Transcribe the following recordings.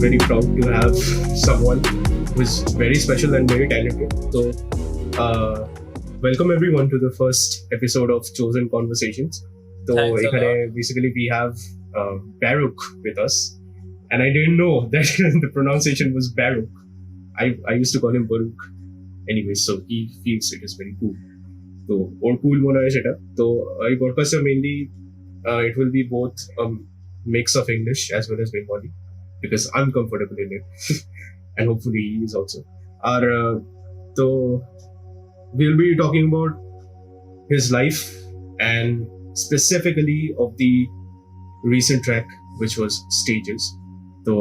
very proud to have someone who's very special and very talented. So, welcome everyone to the first episode of Chosen Conversations. So, Thanks a lot. basically we have Baruch with us, and I didn't know that the pronunciation was Baruch. I used to call him Baruch. Anyway, so he feels it is very cool. So, or cool mona hai seta. So, I podcast mainly it will be both mix of English as well as Bengali because I'm comfortable in it, and hopefully he is also. So we'll be talking about his life and specifically of the recent track which was Stages. So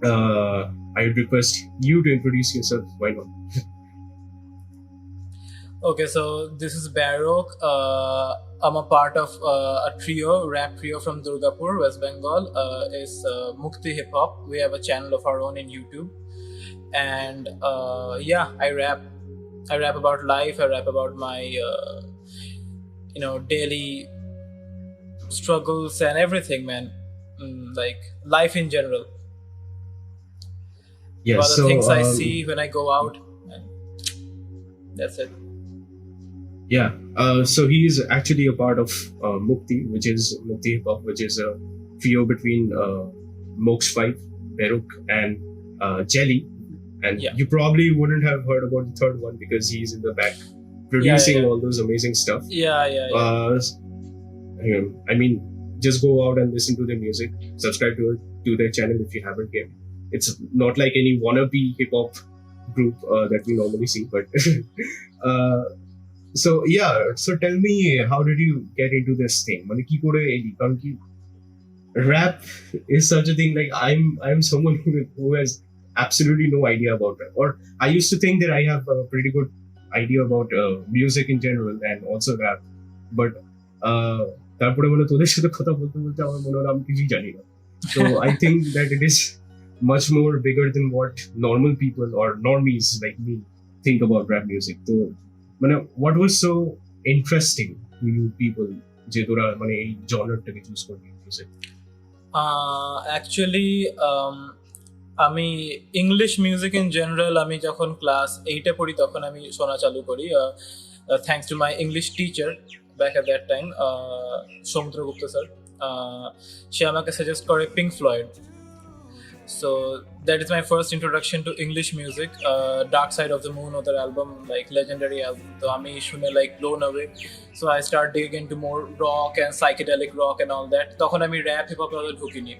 I would request you to introduce yourself. Why not? Okay, so this is Baruch. I'm a part of a rap trio from Durgapur, West Bengal. It's Mukti Hip Hop. We have a channel of our own in YouTube, and I rap. I rap about life. I rap about my daily struggles and everything, man. Like life in general. Yeah. About the So things I see when I go out. And that's it. yeah. So he is actually a part of Mukti, which is Mukti Hip Hop, which is a trio between Mox 5, Baruch, and Jelly. And Yeah. you probably wouldn't have heard about the third one because he's in the back producing all those amazing stuff. Yeah. I mean, just go out and listen to their music. Subscribe to their channel if you haven't yet. It's not like any wannabe hip hop group that we normally see, but so tell me, how did you get into this thing? Mane ki kore eli? Karon ki rap is such a thing. Like I'm someone who has absolutely no idea about rap, or I used to think that I have a pretty good idea about music in general and also rap, but তারপরে মানে তোদের সাথে কথা বলতে বলতে আমার মনে হলো আমি কিছুই জানি না. So I think that it is much more bigger than what normal people or normies like me think about rap music. So মানে what was so interesting to you people যে তোরা মানে এই জনরটাকে চুজ করবি মিউজিক? অ্যাকচুয়ালি আমি English music in general আমি যখন class 8-এ পড়ি তখন আমি শোনা চালু করি, thanks to my English teacher back at that time, Samudragupta sir. সে আমাকে সাজেস্ট করে Pink Floyd. So that is my first introduction to English music. Dark Side of the Moon, or their album, like legendary album. So আমি শুনে like blown away. So I start digging into more rock and psychedelic rock and all that. তখন আমি rap hip hop A ঢুকিনি.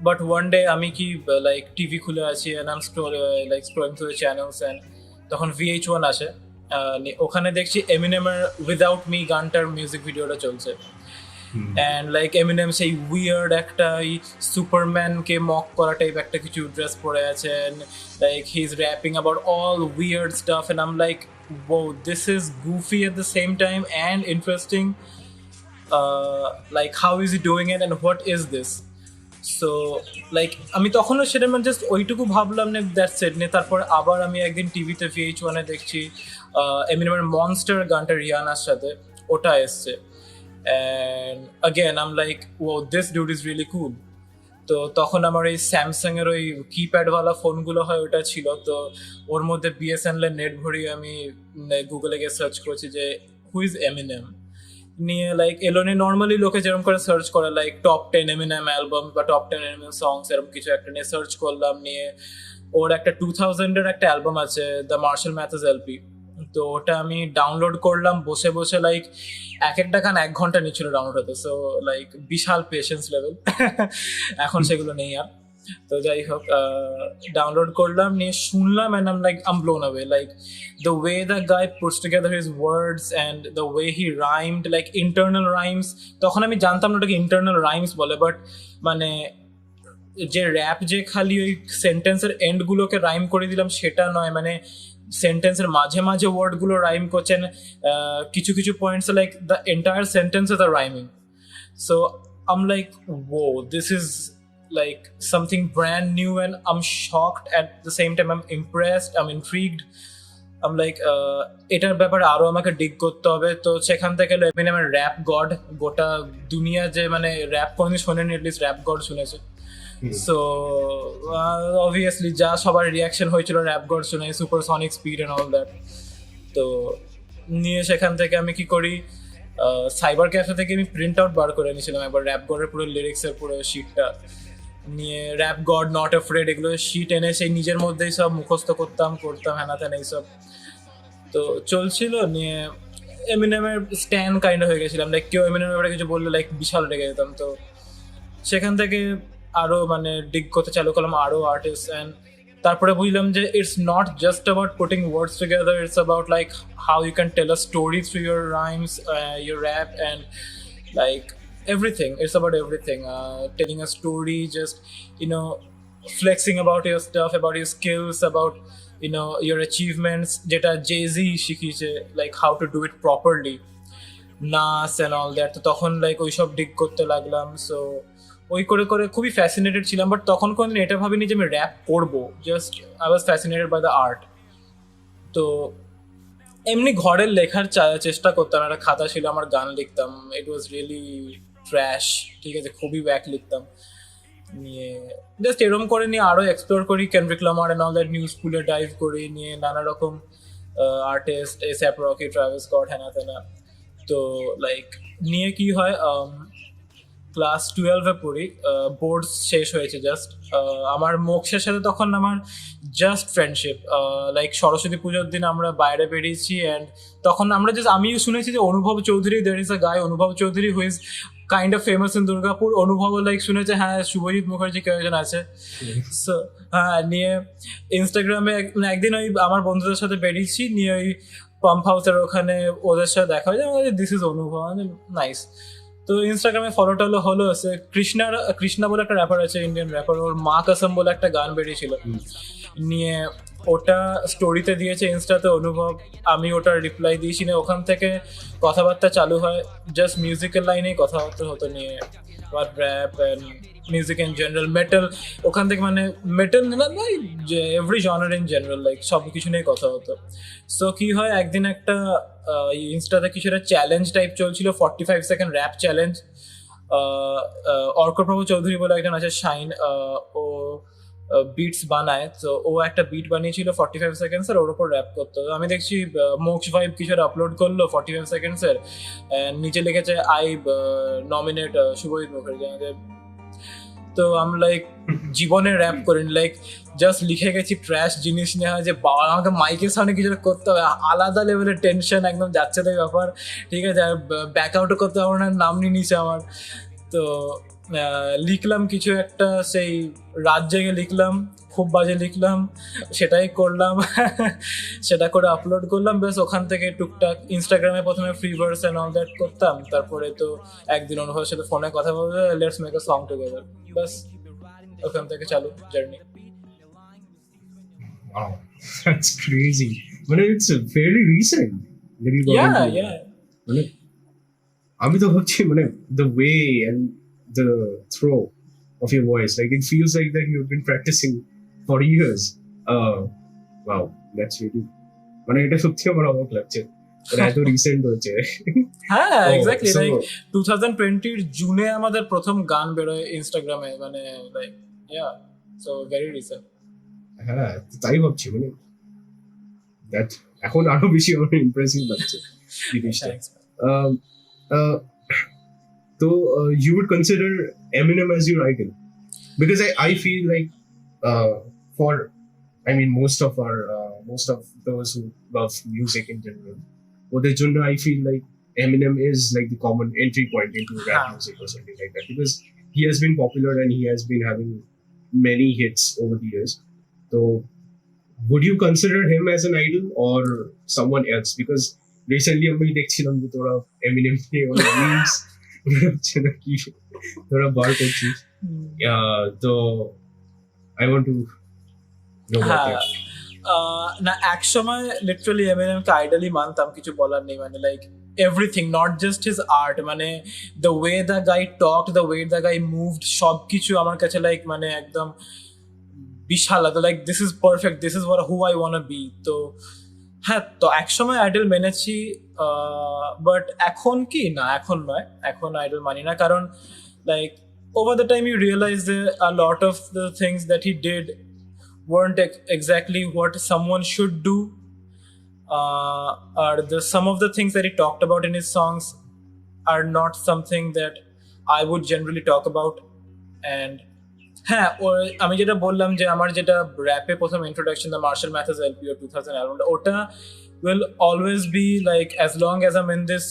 But one day আমি কি like TV খুলে আছি and I'm scrolling through the channels and তখন VH1 আসে. ওখানে দেখছি এমিনেমের উইদাউট মি গানটার মিউজিক ভিডিওটা চলছে. And like Eminem say weird একটা সুপারম্যানকে মক করা টাইপ একটা কিছু ড্রেস পরে আছে, and like he's rapping about all weird stuff and I'm like, whoa, this is goofy at the same time and interesting. Like how is he doing it and what is this? So like আমি তখনও সেটা মানে just ওইটুকু ভাবলাম না, that's it. তারপর আবার আমি একদিন টিভিতে VH1 দেখছি এমিনেমের মনস্টার গানটা রিয়ানার সাথে ওটা এসছে. And again I'm like, whoa, this dude is really cool. তো তখন আমার এই স্যামসাং এর ওই কিপ্যাডওয়ালা ফোনগুলো হয় ওটা ছিল, তো ওর মধ্যে BSNL এর নেট ভরিয়ে আমি গুগলে গিয়ে সার্চ করছি যে হু ইজ এমিনেম নিয়ে. লাইক এলোনে নর্মালি লোকে যেরকম করে সার্চ করে লাইক টপ 10 এমিনেম অ্যালবাম বা টপ 10 এমিনেম সংস এরকম কিছু একটা নিয়ে সার্চ করলাম. নিয়ে ওর একটা 2000-এর একটা অ্যালবাম আছে, দ্য মার্শাল ম্যাথেস LP. তো ওটা আমি ডাউনলোড করলাম বসে বসে, লাইক একটা গান 1 ঘন্টা নিচ্ছিল ডাউনলোড হতে. সো লাইক বিশাল পেশেন্স লেভেল. এখন সেগুলো নেই আর. তো যাই হোক, ডাউনলোড করলাম, নিয়ে শুনলাম and I'm blown away. Like the way the guy puts together his words and the way he rhymed, like internal rhymes. তখন আমি জানতাম না ওটাকে internal rhymes বলে, বাট মানে যে র্যাপ যে খালি ওই সেন্টেন্সের এন্ডগুলোকে রাইম করে দিলাম সেটা নয়, মানে সেন্টেন্সের মাঝে মাঝে ওয়ার্ডগুলো রাইম করছেন, কিছু কিছু points like the entire sentences আর rhyming. So I'm like, whoa, this is like something brand new and I'm shocked at the same time. I'm impressed, I'm intrigued. I'm like এটার ব্যাপারে আরো আমাকে ডিগ করতে হবে। তো সেখান থেকে এমিনেমের র্যাপ গড, গোটা দুনিয়া যে মানে র্যাপ কোনোদিন শোনেনি, এটলিস্ট র্যাপ গড শুনেছে। সো অবভিয়াসলি যা সবার রিয়াকশন হয়েছিল র্যাপ গড শুনে, supersonic speed and all that. তো নিয়ে সেখান থেকে আমি কি করি, সাইবার ক্যাফে থেকে আমি প্রিন্ট আউট বার করে নিয়েছিলাম একবার র্যাপ গডের পুরো লিরিক্সের পুরো শিটটা নিয়ে, র্যাপ গড, নট অ্যাফ্রেড, এগুলো শিট এনে সেই নিজের মধ্যেই সব মুখস্থ করতাম হ্যানা ত্যানা এইসব। তো চলছিল নিয়ে এমিনেমের স্ট্যান কাইন্ড হয়ে গেছিলাম, লাইক কেউ এমিনেমের ব্যাপারে কিছু বললে লাইক বিশাল রেগে যেতাম। তো সেখান থেকে আরো মানে ডিগ করতে চালু করলাম আরো আর্টিস্ট, অ্যান্ড তারপরে বুঝলাম যে it's not just about putting words together, it's about like how you can tell a story through your rhymes, your rap, and like everything. It's about everything, telling a story, just you know flexing about your stuff, about your skills, about your achievements, jeta Jay-Z শিখিয়েছে, like how to do it properly, নাস and all that। তো তখন like ওইসব ডিগ করতে লাগলাম। So ওই করে করে খুবই ফ্যাসিনেটেড ছিলাম, বাট তখন কোনদিন এটা ভাবিনি যে আমি র্যাপ করবো, just I was fascinated by the art. তো এমনি ঘরের লেখার চেষ্টা করতাম, একটা খাতা ছিল আমার, গান লিখতাম, ইট ওয়াজ রিয়েলি ট্র্যাশ, ঠিক আছে, খুবই ব্যাক লিখতাম। নিয়ে জাস্ট এরম করে নিয়ে আরো এক্সপ্লোর করি, কেন্ড্রিক লামার এন্ড অল দ্যাট, নিউ স্কুলে ডাইভ করি, নিয়ে নানা রকম আর্টিস্ট, এসঅ্যাপ রকি, ট্রাভিস স্কট, হ্যানা তেনা। তো লাইক নিয়ে কি হয়, ক্লাস 12-এ পড়ি, বোর্ড শেষ হয়েছে জাস্ট, আমার মোক্ষের সাথে তখন আমার জাস্ট ফ্রেন্ডশিপ, লাইক সরস্বতী পুজোর দিন আমরা বাইরে বেরিয়েছি, অ্যান্ড তখন আমরা জাস্ট, আমিও শুনেছি যে অনুভব চৌধুরী, দের is a guy Anubhav Chowdhury who is kind of famous in Durgapur. অনুভবও লাইক শুনেছে, হ্যাঁ শুভজিৎ মুখার্জি কেউ একজন আছে। সো হ্যাঁ, নিয়ে ইনস্টাগ্রামে একদিন ওই আমার বন্ধুদের সাথে বেরিয়েছি, নিয়ে ওই পাম্প হাউসের ওখানে ওদের সাথে দেখা হয়, দিস ইজ অনুভব, নাইস। তো ইনস্টাগ্রামে ফলো টলো হলো, সে কৃষ্ণা বলে একটা র্যাপার আছে, ইন্ডিয়ান র্যাপার, ওর মা কসম বলে একটা গান বেরিয়েছিল, নিয়ে ওটা স্টোরিতে দিয়েছে ইনস্টাতে অনুভব, আমি ওটার রিপ্লাই দিয়েছি, না ওখান থেকে কথাবার্তা চালু হয়, জাস্ট মিউজিকের লাইনেই কথাবার্তা হতো, নিয়ে আবার rap and music in general, metal, ওখান থেকে মানে মেটাল না যে every genre in general, like সব কিছু নিয়ে কথা হতো। সো কি হয়, একদিন একটা ইনস্টাতে কিছু একটা চ্যালেঞ্জ টাইপ চলছিল, 45 second rap challenge. Arkaprabhu Chowdhury বলে একজন আছে, শাইন, ও বিটস বানায়, তো ও একটা বিট বানিয়েছিল 45 সেকেন্ডসের, ওর উপর র্যাপ করতো। আমি দেখছি মোক্স ভাইব কিছু আপলোড করলো 45 সেকেন্ডসের, নিচে লিখেছে আই নমিনেট শুভজিৎ মুখার্জি। তো আমি লাইক জীবনে র্যাপ করিনি, লাইক জাস্ট লিখে গেছি ট্র্যাশ জিনিস নিয়ে, হয় যে বাবা আমাকে মাইকের সামনে কিছু করতে হবে, আলাদা লেভেলের টেনশন একদম যাচ্ছে তাই ব্যাপার, ঠিক আছে, আর ব্যাক আউটও করতে পারবো না, নাম নিয়ে নিছে আমার। তো লিখলাম কিছু একটা, সেই রাত জেগে লিখলাম, খুব বাজে লিখলাম, সেটাই করলাম সেটা করে আপলোড করলাম, বেশ ওখান থেকে টুকটাক ইনস্টাগ্রামে প্রথমে free verse and all that করতাম, তারপরে তো একদিন অনুভবের সাথে ফোনে কথা বলবে, let's make a song together, বাস ওখান থেকে চালু journey. Wow, that's crazy. But it's fairly recent that you got into it. Yeah. মানে আমি তো ভাবছি মানে the way and the throw of your voice, like it feels like that you've been practicing for years. Wow, that's really, মানে এটা সত্যি আমার অবাক লাগছে, মানে এত রিসেন্ট হয়েছে। হ্যাঁ Oh, এক্স্যাক্টলি, so- লাইক 2020 জুনে আমাদের প্রথম গান বেরোয় ইনস্টাগ্রামে, মানে like yeah, so very recent. হ্যাঁ, তাই ভাবছি, মানে দ্যাট এখন আরো বেশি আমার ইমপ্রেসিভ লাগছে জিনিসটা। Thanks. Um, uh, so you would consider Eminem as your idol, because I feel like for I mean most of those who love music in general, ওদের জন্য I feel like Eminem is like the common entry point into rap music or something like that, because he has been popular and he has been having many hits over the years. So would you consider him as an idol or someone else? Because recently আমি দেখছিলাম যে তোরা Eminem নিয়ে অনেক memes হচ্ছে নাকি তোরা বার করছিস, তো I want to know about হ্যাঁ, that. না এক সময় লিটারালি এমিনেমকে আইডলি মানতাম, কিছু বলার নেই, মানে like everything, not just his art, মানে the way the guy talk, the way the guy moved, সব কিছু আমার কাছে লাইক মানে একদম বিশাল, like this is perfect, this is who I want be. তো হ্যাঁ, তো একসময় আইডল মেনেছি, বাট এখন কি না, এখন নয়, এখন আইডল মানি না, কারণ like over the time you realize a lot of the things that he did weren't exactly what someone should do, or some of the things that he talked about in his songs are not something that I would generally talk about. And হ্যাঁ, আমি যেটা বললাম যে আমার যেটা র্যাপে প্রথম introduction, the martial ম্যাথেস LPO 2000 অ্যালবামটা, ওটা will always be like as long as I'm in this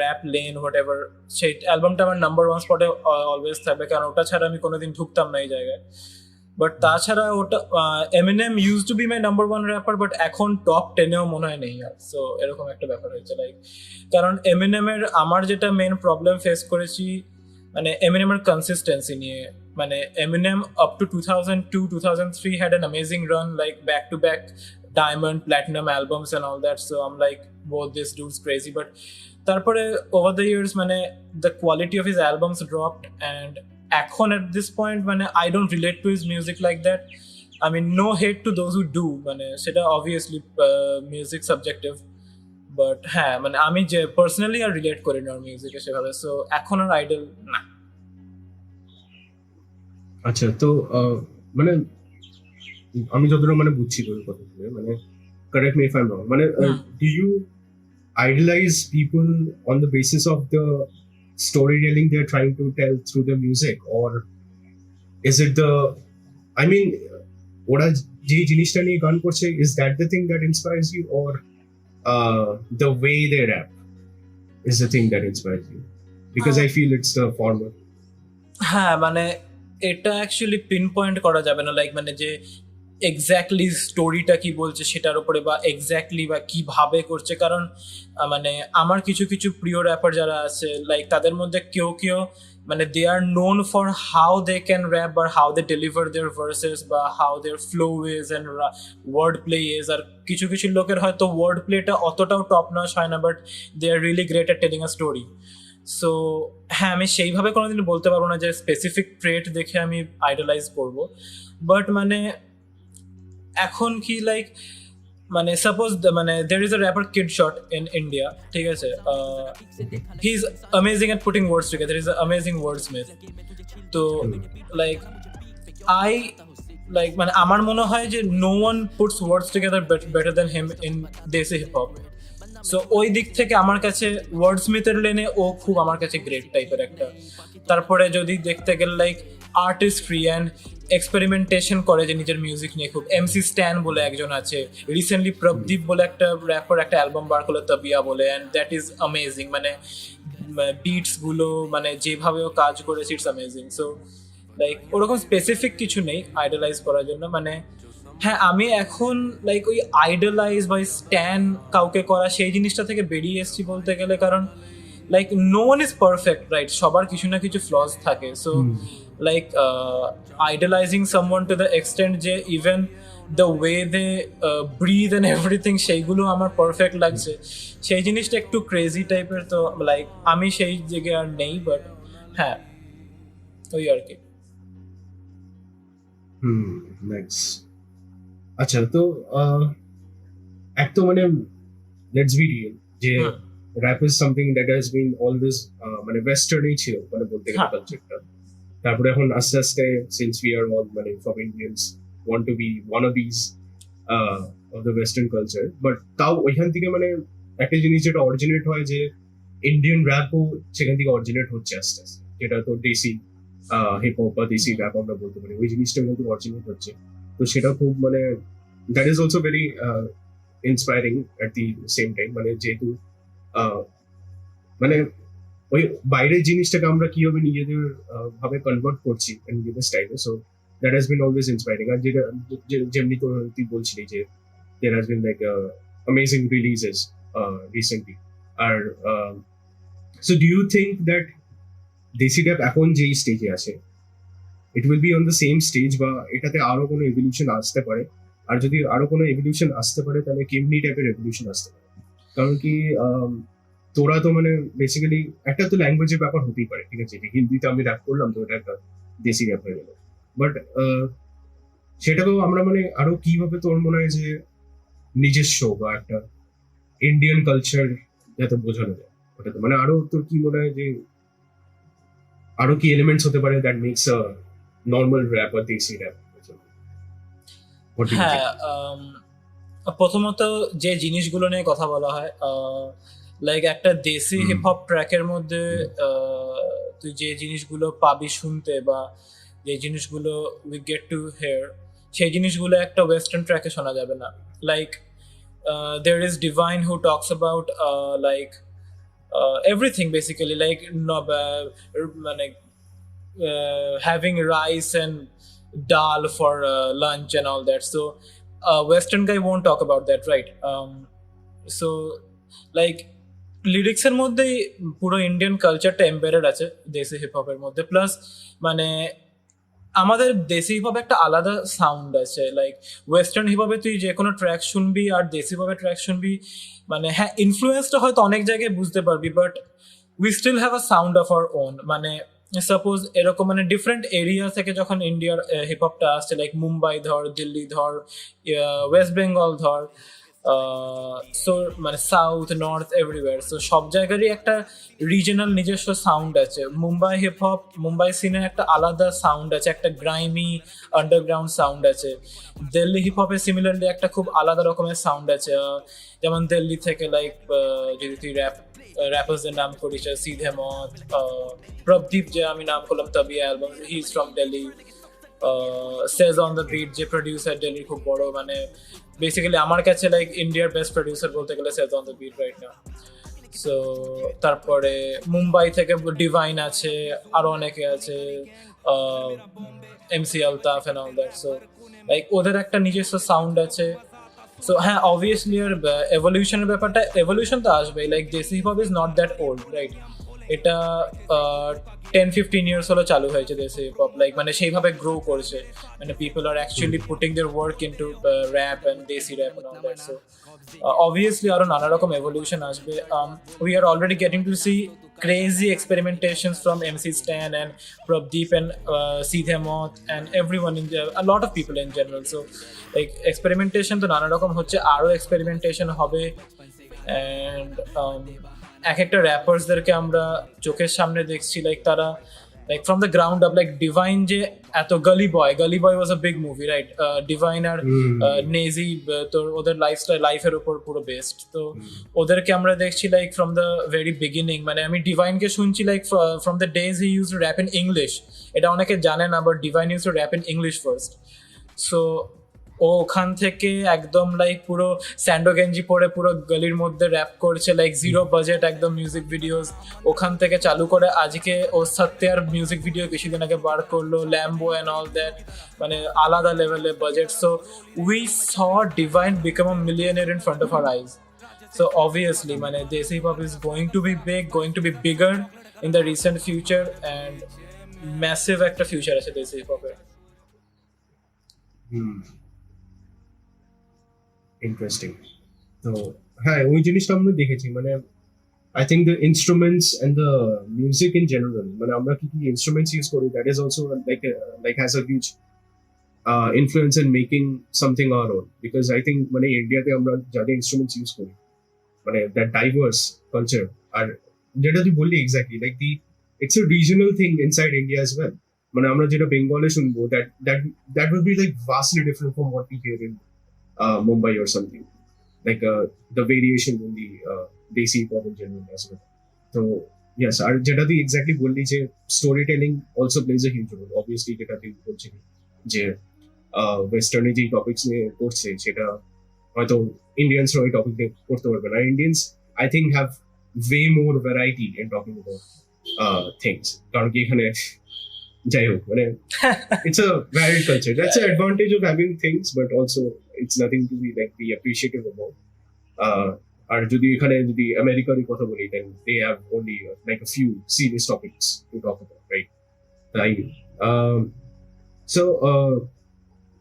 rap lane whatever, সেই অ্যালবামটা আমার নাম্বার ওয়ান স্পটে অলওয়েজ থাকবে, কারণ ওটা ছাড়া আমি কোনোদিন ঢুকতাম না এই জায়গায়। বাট তাছাড়া ওটা Eminem used to be my number one rapper, but এখন টপ 10-এও মনে হয় নেই আর। সো এরকম একটা ব্যাপার হয়েছে, লাইক কারণ এমিনেমের আমার যেটা মেন প্রবলেম ফেস করেছি মানে এমিনেমের কনসিস্টেন্সি নিয়ে, মানে Eminem up to 2002-2003 had an amazing run, like back to back diamond platinum albums and all that, so I'm like, both this dude's crazy, but তারপরে over the years মানে the quality of his albums dropped, and এখন at this point মানে I don't relate to his music like that. I mean, no hate to those who do, মানে সেটা obviously music subjective, but হ্যাঁ মানে আমি যে personally আর relate করি না ওর মিউজিকে সেভাবে, সো এখন আর আইডল না। আচ্ছা, তো মানে আমি যতটা মানে বুঝছি তোর কথা শুনে, মানে correct me if I am wrong, মানে do you idolize people on the basis of the storytelling they're trying to tell through the music, or is it the, I mean, ওরা যে জিনিসটা নিয়ে গান করছে, is that the thing that inspires you, or the way they rap is the thing that inspires you? Because I feel it's the former. হ্যাঁ মানে এটা actually pin point করা যাবে না, লাইক মানে যে এক্স্যাক্টলি স্টোরিটা কি বলছে সেটার উপরে, বা এক্স্যাক্টলি বা কিভাবে করছে, কারণ মানে আমার কিছু কিছু প্রিয় র্যাপার যারা আছে, লাইক তাদের মধ্যে কেউ কেউ মানে they are known for how they can rap, বা how they deliver their verses, বা how their flow is and word play is. আর কিছু কিছু লোকের হয়তো ওয়ার্ড প্লেটা অতটাও টপ নচ হয় না, but they are really great at telling a story. So হ্যাঁ, আমি সেইভাবে কোনোদিন বলতে পারবো না যে স্পেসিফিক ট্রেট দেখে আমি আইডলাইজ করবো, বাট মানে এখন কি লাইক মানে সাপোজ মানে there is a rapper Kid Shot in India, ঠিক আছে, he is amazing at putting words together, is amazing wordsmith. তো লাইক আই লাইক মানে আমার মনে হয় যে no one puts words together better than him in desi hip hop. So ওই দিক থেকে আমার কাছে ওয়ার্ড স্মিথের লেনে ও খুব আমার কাছে গ্রেট টাইপের একটা। তারপরে যদি দেখতে গেলে লাইক আর্টিস্ট্রি অ্যান্ড এক্সপেরিমেন্টেশন করে যে নিজের মিউজিক নিয়ে, খুব এমসি স্ট্যান বলে একজন আছে, রিসেন্টলি প্রদীপ বলে একটা র্যাপার একটা অ্যালবাম বার করলো তবিয়া বলে, অ্যান্ড দ্যাট ইজ অ্যামেজিং, মানে বিটস গুলো মানে যেভাবে ও কাজ করেছে ইটস অ্যামেজিং। সো লাইক ওরকম স্পেসিফিক কিছু নেই আইডলাইজ করার জন্য, মানে হ্যাঁ আমি এখন লাইক ওই আইডলাইজ বা স্ট্যান কাউকে করা সেই জিনিসটা থেকে বেরিয়ে এসেছি বলতে গেলে, কারণ like no one is perfect, right, সবার কিছু না কিছু ফ্লজ থাকে। So like idolizing someone to the extent যে even the way they breathe and everything সেইগুলো আমার পারফেক্ট লাগছে, সেই জিনিসটা একটু ক্রেজি টাইপের। তো লাইক আমি সেই জায়গায় আর নেই, বাট হ্যাঁ ওই আর কি। নাইস। আচ্ছা, তো এক তো মানে লেটস বি রিয়েল যে rap is something that has been always মানে ওয়েস্টার্নই ছিল মানে বলতে গেলে কালচারটা। তারপরে এখন আস্তে আস্তে সিন্স উই আর অল মানে from Indians want to be wannabes of the western culture, but তাও ওইখান থেকে মানে একটা জিনিস যেটা অরিজিনেট হয় যে ইন্ডিয়ান র্যাপও সেখান থেকে অরিজিনেট হচ্ছে আস্তে আস্তে, যেটা তো দেশি হিপ হপ বা দেশি র্যাপ আমরা বলতে পারি, ওই জিনিসটা কিন্তু অরিজিনেট হচ্ছে। তো সেটা খুব মানে that is also very inspiring at the same time, মানে যেহেতু মানে ওই বাইরের জিনিসটাকে আমরা কিভাবে নিজেদের ভাবে কনভার্ট করছি নিজেদের স্টাইলে, so that has been always inspiring. আর যেটা যেমনি তো তুই বলছিলি যে there has been like amazing releases recently. আর so do you think that desi rap এখন যেই স্টেজে আছে it will be on the same stage, বা এটাতে আরো কোনো এভলিউশন আসতে পারে? আর যদি আরো কোনো এভলিউশন আসতে পারে তাহলে কেমনি টাইপের এভলিউশন আসতে পারে? কারণ কি তোরা তো মানে বেসিক্যালি একটা তো ল্যাঙ্গুয়েজের ব্যাপার হতেই পারে, ঠিক আছে, হিন্দিতে আমি র্যাপ করলাম তো এটা একটা দেশি র্যাপ হয়ে গেল, বাট সেটাকেও আমরা মানে আরো কিভাবে তোর মনে হয় যে নিজস্ব বা একটা ইন্ডিয়ান কালচার যাতে বোঝানো যায় ওটাতে, মানে আরো তোর কি মনে হয় যে আরো কি এলিমেন্টস হতে পারে that makes a normal rap আর desi rap? What do you হ্যাঁ, থিংক? প্রথমত যে জিনিসগুলো নিয়ে কথা বলা হয়, লাইক একটা দেশি হুম। হিপ হপ ট্র্যাকের মধ্যে তুই যে জিনিসগুলো পাবি শুনতে, বা যে জিনিসগুলো উই গেট টু হেয়ার, সেই জিনিসগুলো একটা ওয়েস্টার্ন ট্র্যাকে শোনা যাবে না। Like there is Divine who talks about like everything basically, like মানে having rice and dal for lunch and all that. So western guy won't talk about that, right? So like লিরিক্সের মধ্যেই পুরো Indian কালচারটা embedded আছে desi heap হপের মধ্যে। Plus মানে আমাদের দেশি heap হপে একটা আলাদা সাউন্ড আছে। লাইক ওয়েস্টার্ন হিপ হপে তুই যে কোনো ট্র্যাক শুনবি আর দেশি হিপ হপের ট্র্যাক শুনবি, মানে হ্যাঁ ইনফ্লুয়েন্সটা হয়তো অনেক জায়গায় বুঝতে পারবি, but we still have a sound of our own. মানে সাপোজ এরকম মানে ডিফারেন্ট এরিয়া থেকে যখন ইন্ডিয়ার হিপ হপটা আসছে, লাইক মুম্বাই ধর, দিল্লি ধর, ওয়েস্ট বেঙ্গল ধর, সো মানে সাউথ নর্থ এভরিওয়্যার, সো সব জায়গারই একটা রিজনাল নিজস্ব সাউন্ড আছে। মুম্বাই হিপ হপ, মুম্বাই সিনের একটা আলাদা সাউন্ড আছে, একটা গ্রাইমি আন্ডারগ্রাউন্ড সাউন্ড আছে। দিল্লি হিপ হপে সিমিলারলি একটা খুব আলাদা রকমের সাউন্ড আছে। যেমন দিল্লি থেকে লাইক যদি তুই র্যাপার্সদের নাম করিস, সিধে মত, প্রবদীপ যে আমি নাম করলাম তবি album, he is from Delhi. Sez on the beat যে প্রডিউসার দিল্লির খুব বড়, মানে বেসিক্যালি আমার কাছে লাইক ইন্ডিয়ার বেস্ট প্রডিউসার বলতে গেলে Sez on the beat right now. So তারপরে মুম্বাই থেকে ডিভাইন আছে, আরো অনেকে আছে, MC Altaf and all that. So like ওদের একটা নিজস্ব সাউন্ড আছে। সো হ্যাঁ অবভিয়াসলি আর এভলিউশনের ব্যাপারটা, এভলিউশন তো আসবে। লাইক দেশি hip hop is not that old, right? এটা 10-15 ইয়ার্স হলো চালু হয়েছে দেশি হিপ হপ, লাইক মানে সেইভাবে গ্রো করেছে, মানে people are actually putting their work into rap and desi rap and all that. So obviously আরো নানা রকম এভলিউশন আসবে। We are already getting to see crazy experimentations from MC Stan and Prabdeep and Seedhe Moth and everyone in the, a lot of people in general. So like experimentation তো নানা রকম হচ্ছে, আরো experimentation হবে। and এক একটা র্যাপার্সদেরকে আমরা চোখের সামনে দেখছি, লাইক তারা like from the ground up, like Divine যে এত Gully Boy was a big movie, right? Divine আর নেজি তো ওদের লাইফের উপর পুরো বেস্ট। তো ওদেরকে আমরা দেখছি like from the very beginning. মানে আমি ডিভাইনকে শুনছি like from the days he use to rap in English. এটা অনেকে জানে না, but Divine use to rap in English first. So ও ওখান থেকে একদম লাইক পুরো স্যান্ডো গেঞ্জি পরে পুরো গলির মধ্যে র্যাপ করছে, লাইক জিরো বাজেট একদম মিউজিক ভিডিওস। ওখান থেকে চালু করে আজকে ও সত্যার মিউজিক ভিডিও কিছুদিন আগে বার করলো, ল্যাম্বো অ্যান্ড অল দ্যাট, মানে আলাদা লেভেলের budget. So we saw Divine become a millionaire in front of our eyes. So obviously মানে desi hip hop is going to be big, going to be bigger in the recent future, and massive একটা future আছে desi heap হপের। Interesting. তো হ্যাঁ ওই জিনিসটা আমরা দেখেছি, মানে I think the instruments and the music in general, মানে আমরা কি কি ইনস্ট্রুমেন্টস ইউজ করি, that is also like has a huge influence in making something our own. Because I think মানে ইন্ডিয়াতে আমরা যাদের ইনস্ট্রুমেন্টস ইউজ করি, মানে দ্যাট ডাইভার্স কালচার, আর যেটা তুই বললি exactly like the it's a regional thing inside India as well. মানে আমরা যেটা বেঙ্গলে শুনবো, that will be like vastly different from what we here in Mumbai or something, like the variation in the Desi hip hop in general as well. So yes, আর যেটা তুই exactly বললি যে story telling also plays a huge role. Obviously যেটা তুই বলছিলি যে ওয়েস্টার্নে যে টপিকস নিয়ে করছে সেটা হয়তো ইন্ডিয়ানসরা ওই টপিক নিয়ে করতে পারবে না। Indians I think have way more variety in talking about things, কারণ কি এখানে যাই হোক মানে it's a varied culture. That's the advantage of having things, but also it's nothing to be appreciative about. আর যদি এখানে যদি আমেরিকারই কথা বলি, then they have only like a few serious topics to talk about, right? তাই so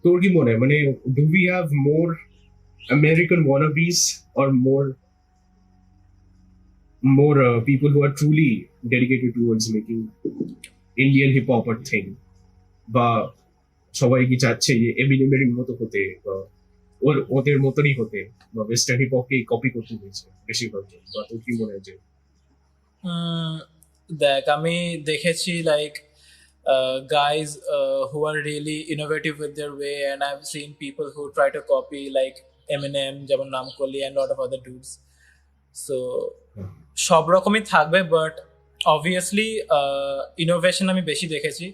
তোর কি মনে হয়, মানে do we have more American wannabes or more people who are truly dedicated towards making Indian hip hop thing, বা সবাই কি চাচ্ছে যে এমিনেমের মতো হতে, বা ওদের মতনই হতে বা ওয়েস্টার্ন হিপ হপকে কপি করতে হয়েছে বেশিরভাগ বা তোর কি মনে হয় যে উম, দেখ আমি দেখেছি like guys who are really innovative with their way, and I've seen people who try to copy like Eminem, যেমন নাম করলি, and lot of other dudes. So সব রকমই থাকবে, বাট অবভিয়াসলি ইনোভেশন আমি বেশি দেখেছি।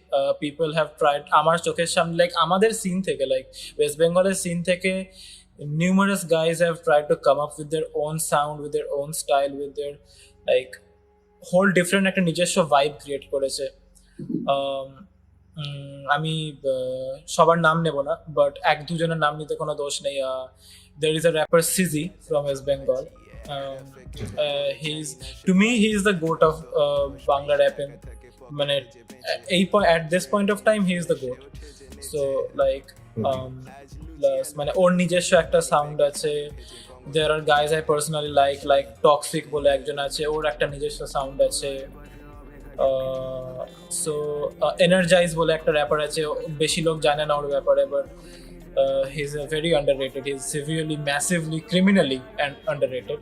পিপল হ্যাভ ট্রাইড আমার চোখের সামনে, লাইক আমাদের সিন থেকে, লাইক ওয়েস্ট বেঙ্গলের সিন থেকে numerous guys have tried to come up with their own sound, with their own style, with their like whole different একটা নিজস্ব ভাইব ক্রিয়েট করেছে। Um, আমি সবার নাম নেব না, বাট এক দুজনের নাম নিতে কোনো দোষ নেই। There is a rapper CG from West Bengal. He is, to me he is the goat of Bangla rapping, মানে এই at this point of time he is the goat. So like মানে ওর নিজস্ব একটা সাউন্ড আছে। There are guys I personally like Toxic বলে একজন আছে, ওর একটা নিজস্ব সাউন্ড আছে। সো এনার্জাইজ বলে একটা র্যাপার আছে, বেশি লোক জানে না ওর ব্যাপারে, but he is very underrated, he is severely massively criminally underrated.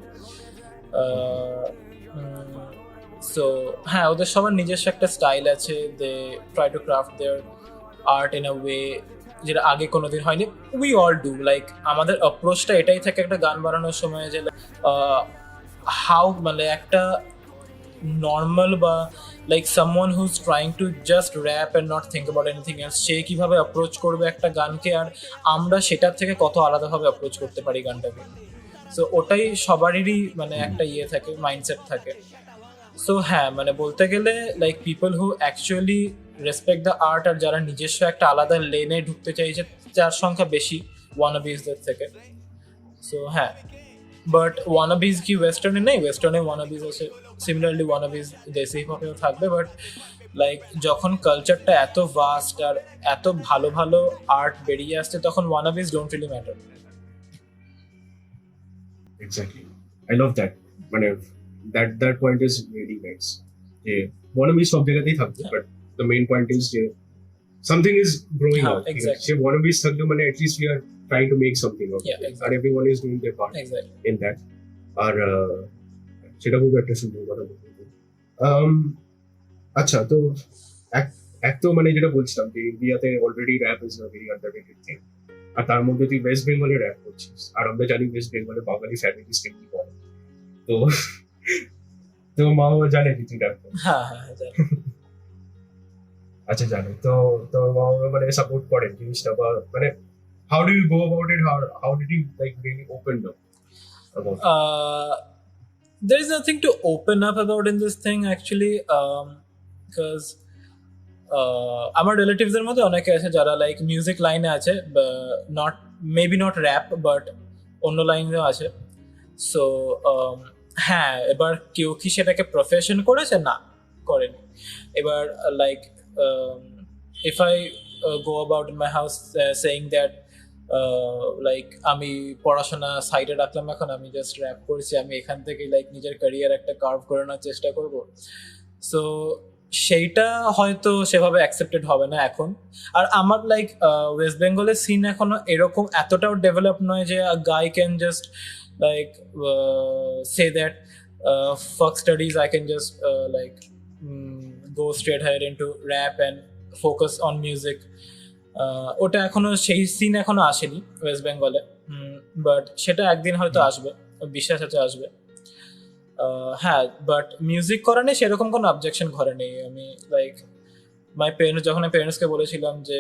So হ্যাঁ, ওদের সবার নিজস্ব একটা স্টাইল আছে। They try to craft their art in a way যেটা আগে কোনোদিন হয়নি। উই অল ডু, লাইক আমাদের অ্যাপ্রোচটা এটাই থাকে একটা গান বানানোর সময়, যে হাউ মানে একটা নর্মাল বা like someone who is trying to just rap and not think about anything else, সে কীভাবে অ্যাপ্রোচ করবে একটা গানকে, আর আমরা সেটার থেকে কত আলাদাভাবে অ্যাপ্রোচ করতে পারি গানটাকে। সো ওটাই সবারই মানে একটা ইয়ে থাকে, মাইন্ডসেট থাকে। সো হ্যাঁ, মানে বলতে গেলে like people who actually respect the art, আর যারা নিজস্ব একটা আলাদা লেনে ঢুকতে চাইছে, যার সংখ্যা বেশি ওয়ানাবিজদের থেকে। সো হ্যাঁ, বাট ওয়ানাবিজ কি ওয়েস্টার্নে নেই? ওয়েস্টার্নে ওয়ানাবিজ আছে, সিমিলারলি ওয়ানাবিজ দেশি হিপ হপেও থাকবে। বাট লাইক যখন কালচারটা এত ভাস্ট আর এত ভালো ভালো আর্ট বেরিয়ে আসছে, তখন wannabes don't really matter. Exactly, I love that, মানে that point is really nice যে ওয়ানাবি সব জায়গাতেই থাকবে, but the main point is যে something is growing হ্যাঁ, out. exactly. সে ওয়ানাবিজ থাকলে মানে at least we are trying to make something of Yeah, it, exactly. and everyone is doing their part exactly. in that. আর সেটা খুব একটা সুন্দর কথা বলতে। আচ্ছা, তো এক তো মানে যেটা বলছিলাম যে ইন্ডিয়াতে already rap is a very underrated thing, আর তার মধ্যে তুই ওয়েস্ট বেঙ্গলে র্যাপ করছিস, আর আমরা জানি ওয়েস্ট বেঙ্গলে বাঙালি ফ্যামিলি স্টেমলি করে, তো তো মা বাবা জানে যে তুই র্যাপ করিস? হ্যাঁ হ্যাঁ জানি। আচ্ছা, জানে তো, তো মা বাবা মানে সাপোর্ট করেন জিনিসটা, বা মানে how do you go about it, how did you like really open up about it? There is nothing to open up about in this thing actually, because আমার রিলেটিভসদের মধ্যে অনেকে আছে যারা লাইক মিউজিক লাইনে আছে, not maybe not rap, but অন্য লাইনেও আছে। সো হ্যাঁ, এবার কেউ কি সেটাকে প্রফেশন করেছে? না, করেনি। এবার like if I go about in my house saying that like আমি পড়াশোনা সাইডে রাখলাম, এখন আমি জাস্ট র্যাপ করছি, আমি এখান থেকে লাইক নিজের ক্যারিয়ার একটা কার্ভ করে নেওয়ার চেষ্টা করব, সো সেইটা হয়তো সেভাবে অ্যাকসেপ্টেড হবে না এখন। আর আমার লাইক ওয়েস্ট বেঙ্গলের সিন এখনো এরকম এতটাও ডেভেলপ নয় যে guy can just like say that fuck studies, I can just like go straight ahead into rap and focus on music. ওটা এখনো সেই সিন এখনো আসেনি ওয়েস্ট বেঙ্গলে, বাট সেটা একদিন হয়তো আসবে, বিশ্বাস আছে আসবে। হ্যাঁ, বাট মিউজিক করা নেই সেরকম কোনো অবজেকশন ঘরে নেই। আমি লাইক মাই পেরেন্টস, যখন আমি পেরেন্টসকে বলেছিলাম যে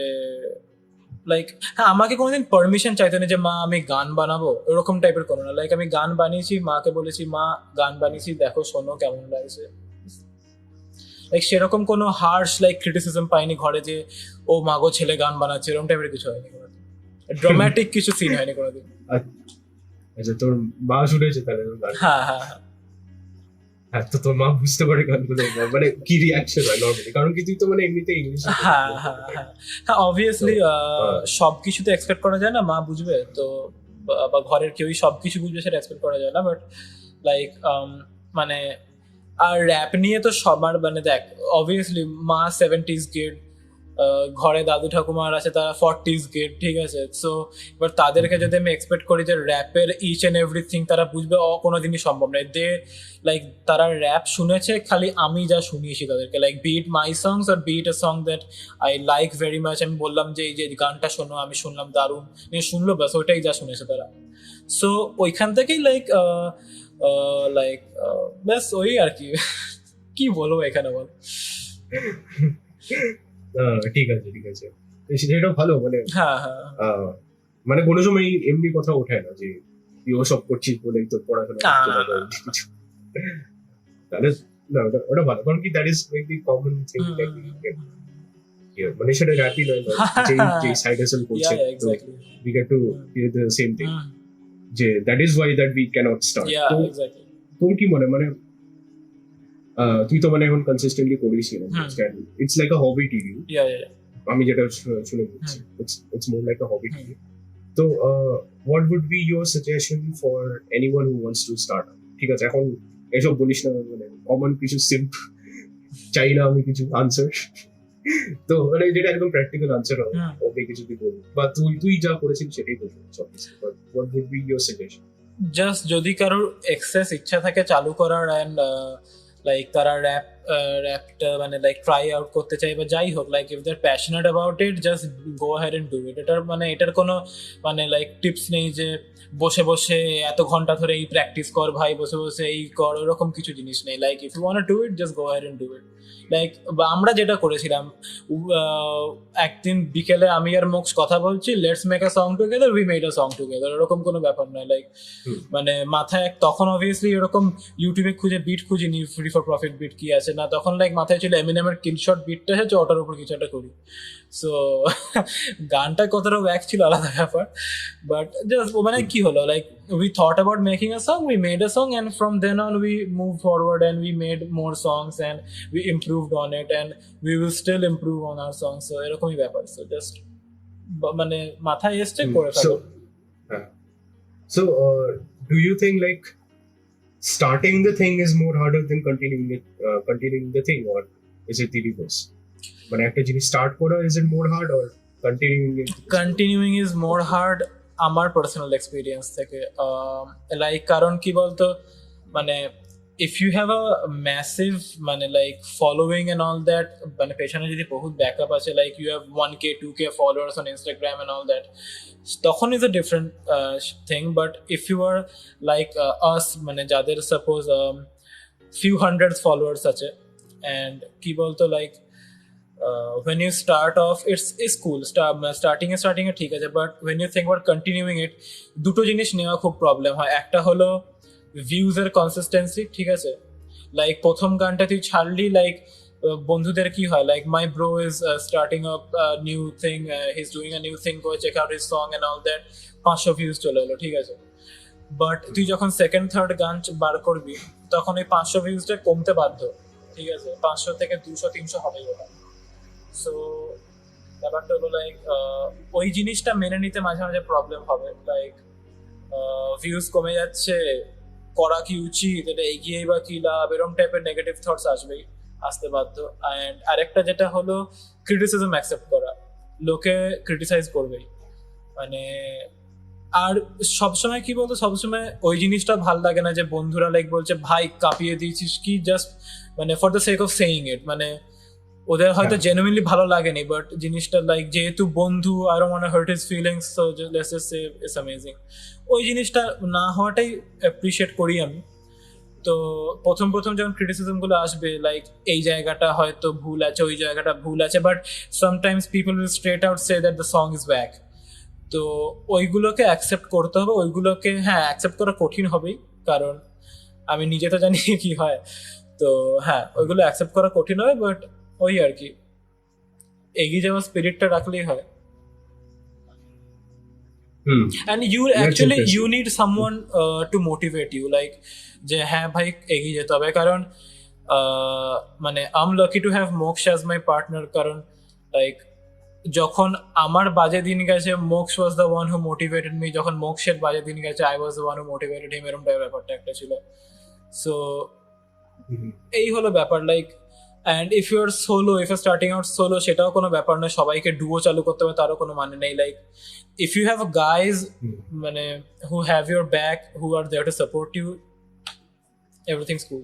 লাইক হ্যাঁ, আমাকে কোনোদিন পারমিশন চাইতো না যে মা আমি গান বানাবো, এরকম টাইপের কোনো না। লাইক আমি গান বানিয়েছি, মাকে বলেছি মা গান বানিয়েছি, দেখো শোনো কেমন লাগছে। লাইক সেরকম কোনো হার্শ লাইক ক্রিটিসিজম পাইনি ঘরে যে ও মাগো ছেলে গান বানাচ্ছে, এরকম টাইপের কিছু হয়নি কোনোদিন। ড্রামাটিক কিছু সিন হয়নি কোনোদিন। আচ্ছা, তোর মা শুনেছে তাহলে গান? হ্যাঁ হ্যাঁ হ্যাঁ, তো তোর মা বুঝতে পারে গানগুলো, মানে কি রিয়াকশন হয় নরমালি? কারণ কি তুই তো মানে এমনিতে ইংলিশ। হ্যাঁ হ্যাঁ হ্যাঁ হ্যাঁ, অবভিয়াসলি সব কিছু তো এক্সপেক্ট করা যায় না মা বুঝবে, তো বা ঘরের কেউই সব কিছু বুঝবে সেটা এক্সপেক্ট করা যায় না। বাট লাইক মানে আর র্যাপ নিয়ে তো সবার মানে দেখ, অবভিয়াসলি মা 70s কিড, ঘরে দাদু ঠাকুমার আছে, তারা 40s গেট, ঠিক আছে। সো এবার তাদেরকে যদি আমি এক্সপেক্ট করি যে র্যাপের ইচ অ্যান্ড এভরিথিং তারা বুঝবে, কোনোদিনই সম্ভব নয়। লাইক তারা র্যাপ শুনেছে খালি আমি যা শুনিয়েছি তাদেরকে, লাইক বিট মাই সংস আর beat a song that I like very much, আমি বললাম যে এই যে গানটা শোনো, আমি শুনলাম দারুণ, নিয়ে শুনলো, ব্যাস ওইটাই যা শুনেছে তারা। সো ওইখান থেকেই লাইক ব্যাস ওই আর কি কি বলবো এখানে বল। ঠিক আছে ঠিক আছে, সেটা ভালো। মানে হ্যাঁ হ্যাঁ মানে কোনো সময় এমনি কথা ওঠে না যে তুই ও সব করছিস বলে তোর পড়াশোনা করতে হবে বা এমনি কিছু। তাহলে না, ওটা ভালো, কারণ কি that is maybe common thing, মানে সেটা র্যাপই নয়, যে সাইড হাসল করছে, তো we get to hear the same thing, যে that is why that we can't start. তো তোর কি মনে, মানে তুই তো মানে এখন কনসিস্টেন্টলি করিস, it's like a hobby to you, আমি যেটা শুনে বলছি, it's more like a hobby to you. তো what would be your suggestion for anyone who wants to start? ঠিক আছে, এখন এসব বলিস না, মানে কমন কিছু সিম্পল চাই না আমি, কিছু আনসার। তো মানে যেটা একদম প্র্যাকটিক্যাল আনসার হবে, ওকে কিছু তুই বলবি, বা তুই যা করেছিস সেটাই বলবি, but what would be your suggestion? Just যদি কারোর এক্সেস ইচ্ছা থাকে চালু করার, অ্যান্ড লাইক তারা র্যাপটা মানে লাইক ট্রাই আউট করতে চাই বা যাই হোক, like if they are passionate about it, just go ahead and do it. এটার কোনো মানে লাইক টিপস নেই যে বসে বসে এত ঘন্টা ধরে এই প্র্যাকটিস কর ভাই, বসে বসে এই কর, ওরকম কিছু জিনিস নেই। Like if you want to do it, just go ahead and do it. Like আমরা যেটা করেছিলাম, একদিন বিকেলে আমি আর মোক্স কথা বলছি, let's make a song together, we made a song together, এরকম কোনো ব্যাপার নয়। লাইক মানে মাথায় তখন অবভিয়াসলি এরকম ইউটিউবে খুঁজে বিট খুঁজিনি, ফ্রি ফর প্রফিট বিট কি আছে না, তখন লাইক মাথায় ছিল এমিনেমের কিলশট বিটটা এসেছে, ওটার উপর কিছু একটা করি। সো গানটা কতটা ওয়্যাক ছিল আলাদা ব্যাপার, বাট জাস্ট মানে কি হলো, like we thought about making a song, we made a song, and from then on we moved forward and we made more songs and we improved on it and we will still improve on our songs. So এরকমই ব্যাপার। So just মানে মাথায় এসছে করে ফেলো। So do you think like starting the thing is more harder than continuing the thing, or is it the reverse? মানে একটা জিনিস start করা is it more hard, or continuing is more hard আমার personal experience থেকে। Like কারণ কি বলতো, মানে if you have a massive মানে like following and all that, মানে পেছনে যদি বহুত ব্যাকআপ আছে, like you have 1K 2K followers on Instagram and all that, তখন is a different thing. But if you are like us, মানে যাদের suppose few hundred followers আছে, and কি বলতো like when you start off it's cool, starting এ ঠিক আছে, but when you think about continuing it, দুটো জিনিস নেওয়া খুব প্রবলেম হয়। একটা হলো ভিউজ এর কনসিস্টেন্সি, ঠিক আছে। লাইক প্রথম গানটা তুই ছাড়লি, লাইক বন্ধুদের কি হয়, like my bro is starting up new thing, he is doing a new thing, go check out his song and all that, 500 views চলে এলো, ঠিক আছে। বাট তুই যখন সেকেন্ড থার্ড গান বার করবি, তখন এই 500 ভিউজটা কমতে বাধ্য, ঠিক আছে। 500 থেকে 200 300 হবেই ওটা। সো ব্যাপারটা হলো লাইক ওই জিনিসটা মেনে নিতে মাঝে মাঝে প্রবলেম হবে, লাইক ভিউজ কমে যাচ্ছে, করা কি উচিত, এটা এগিয়েই বা কি লাভ, এরকম টাইপের নেগেটিভ থটস আসতে বাধ্য। অ্যান্ড আরেকটা যেটা হলো ক্রিটিসিজম অ্যাকসেপ্ট করা, লোকে ক্রিটিসাইজ করবেই, মানে আর সবসময় কি বলতো, সবসময় ওই জিনিসটা ভাল লাগে না যে বন্ধুরা লাইক বলছে ভাই কাঁপিয়ে দিয়েছিস কি, জাস্ট মানে for the sake of saying ইট, মানে ওদের হয়তো জেনুইনলি ভালো লাগেনি, বাট জিনিসটা লাইক যেহেতু বন্ধু, I don't want to heart his feelings, so let's just say it's amazing. ওই জিনিসটা না হওয়াটাই অ্যাপ্রিশিয়েট করি আমি। তো প্রথম যখন ক্রিটিসিজমগুলো আসবে, লাইক এই জায়গাটা হয়তো ভুল আছে, ওই জায়গাটা ভুল আছে, but sometimes people will straight out say that the song is back. তো ওইগুলোকে অ্যাকসেপ্ট করতে হবে, ওইগুলোকে হ্যাঁ অ্যাকসেপ্ট করা কঠিন হবেই, কারণ আমি নিজে তো জানি কি হয়। তো হ্যাঁ ওইগুলো অ্যাকসেপ্ট করা কঠিন হবে, বাট ওই আর কি এগিয়ে যাওয়ার স্পিরিটটা রাখলেই হয়। and you need someone to motivate you, like যে হ্যাঁ ভাই এগিয়ে যেতে হবে। কারণ মানে I'm lucky to have Moksha as my partner, কারণ লাইক যখন আমার বাজে দিন গেছে, Moksha was the one who motivated me, যখন Mokshaর বাজে দিন গেছে, I was the one who motivated him, এরকম টাইপের ব্যাপারটা একটা ছিল। সো এই হলো ব্যাপার, like and if you are solo, if you starting out solo, সেটাও কোনো ব্যাপার নয়, সবাইকে ডুও চালু করতে হবে তারও কোনো মানে নেই। Like if you have guys মানে who have your back, who are there to support you, everything's cool.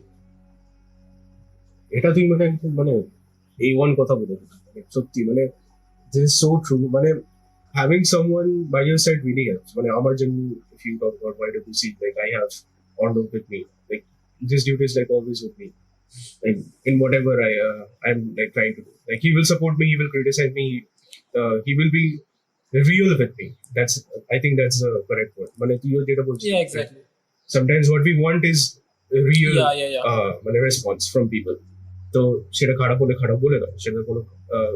এটা তুই মানে একদম মানে এই ওয়ান কথা বলে দিলি। মানে সত্যি মানে দিস ইজ সো ট্রু। মানে having someone by your side really helps. মানে আমার জন্য if you talk about YWC, like I have Arnav with me, like this dude is like always with me, like in whatever I'm like trying to do. Like he will support me, he will criticize me, he will be real with me. That's, I think that's the correct word. মানে তুইও যেটা বলছিস, Yeah, exactly. sometimes what we want is real Yeah. মানে response from people. তো সেটা খারাপ হলে খারাপ বলে দাও, সেটা কোনো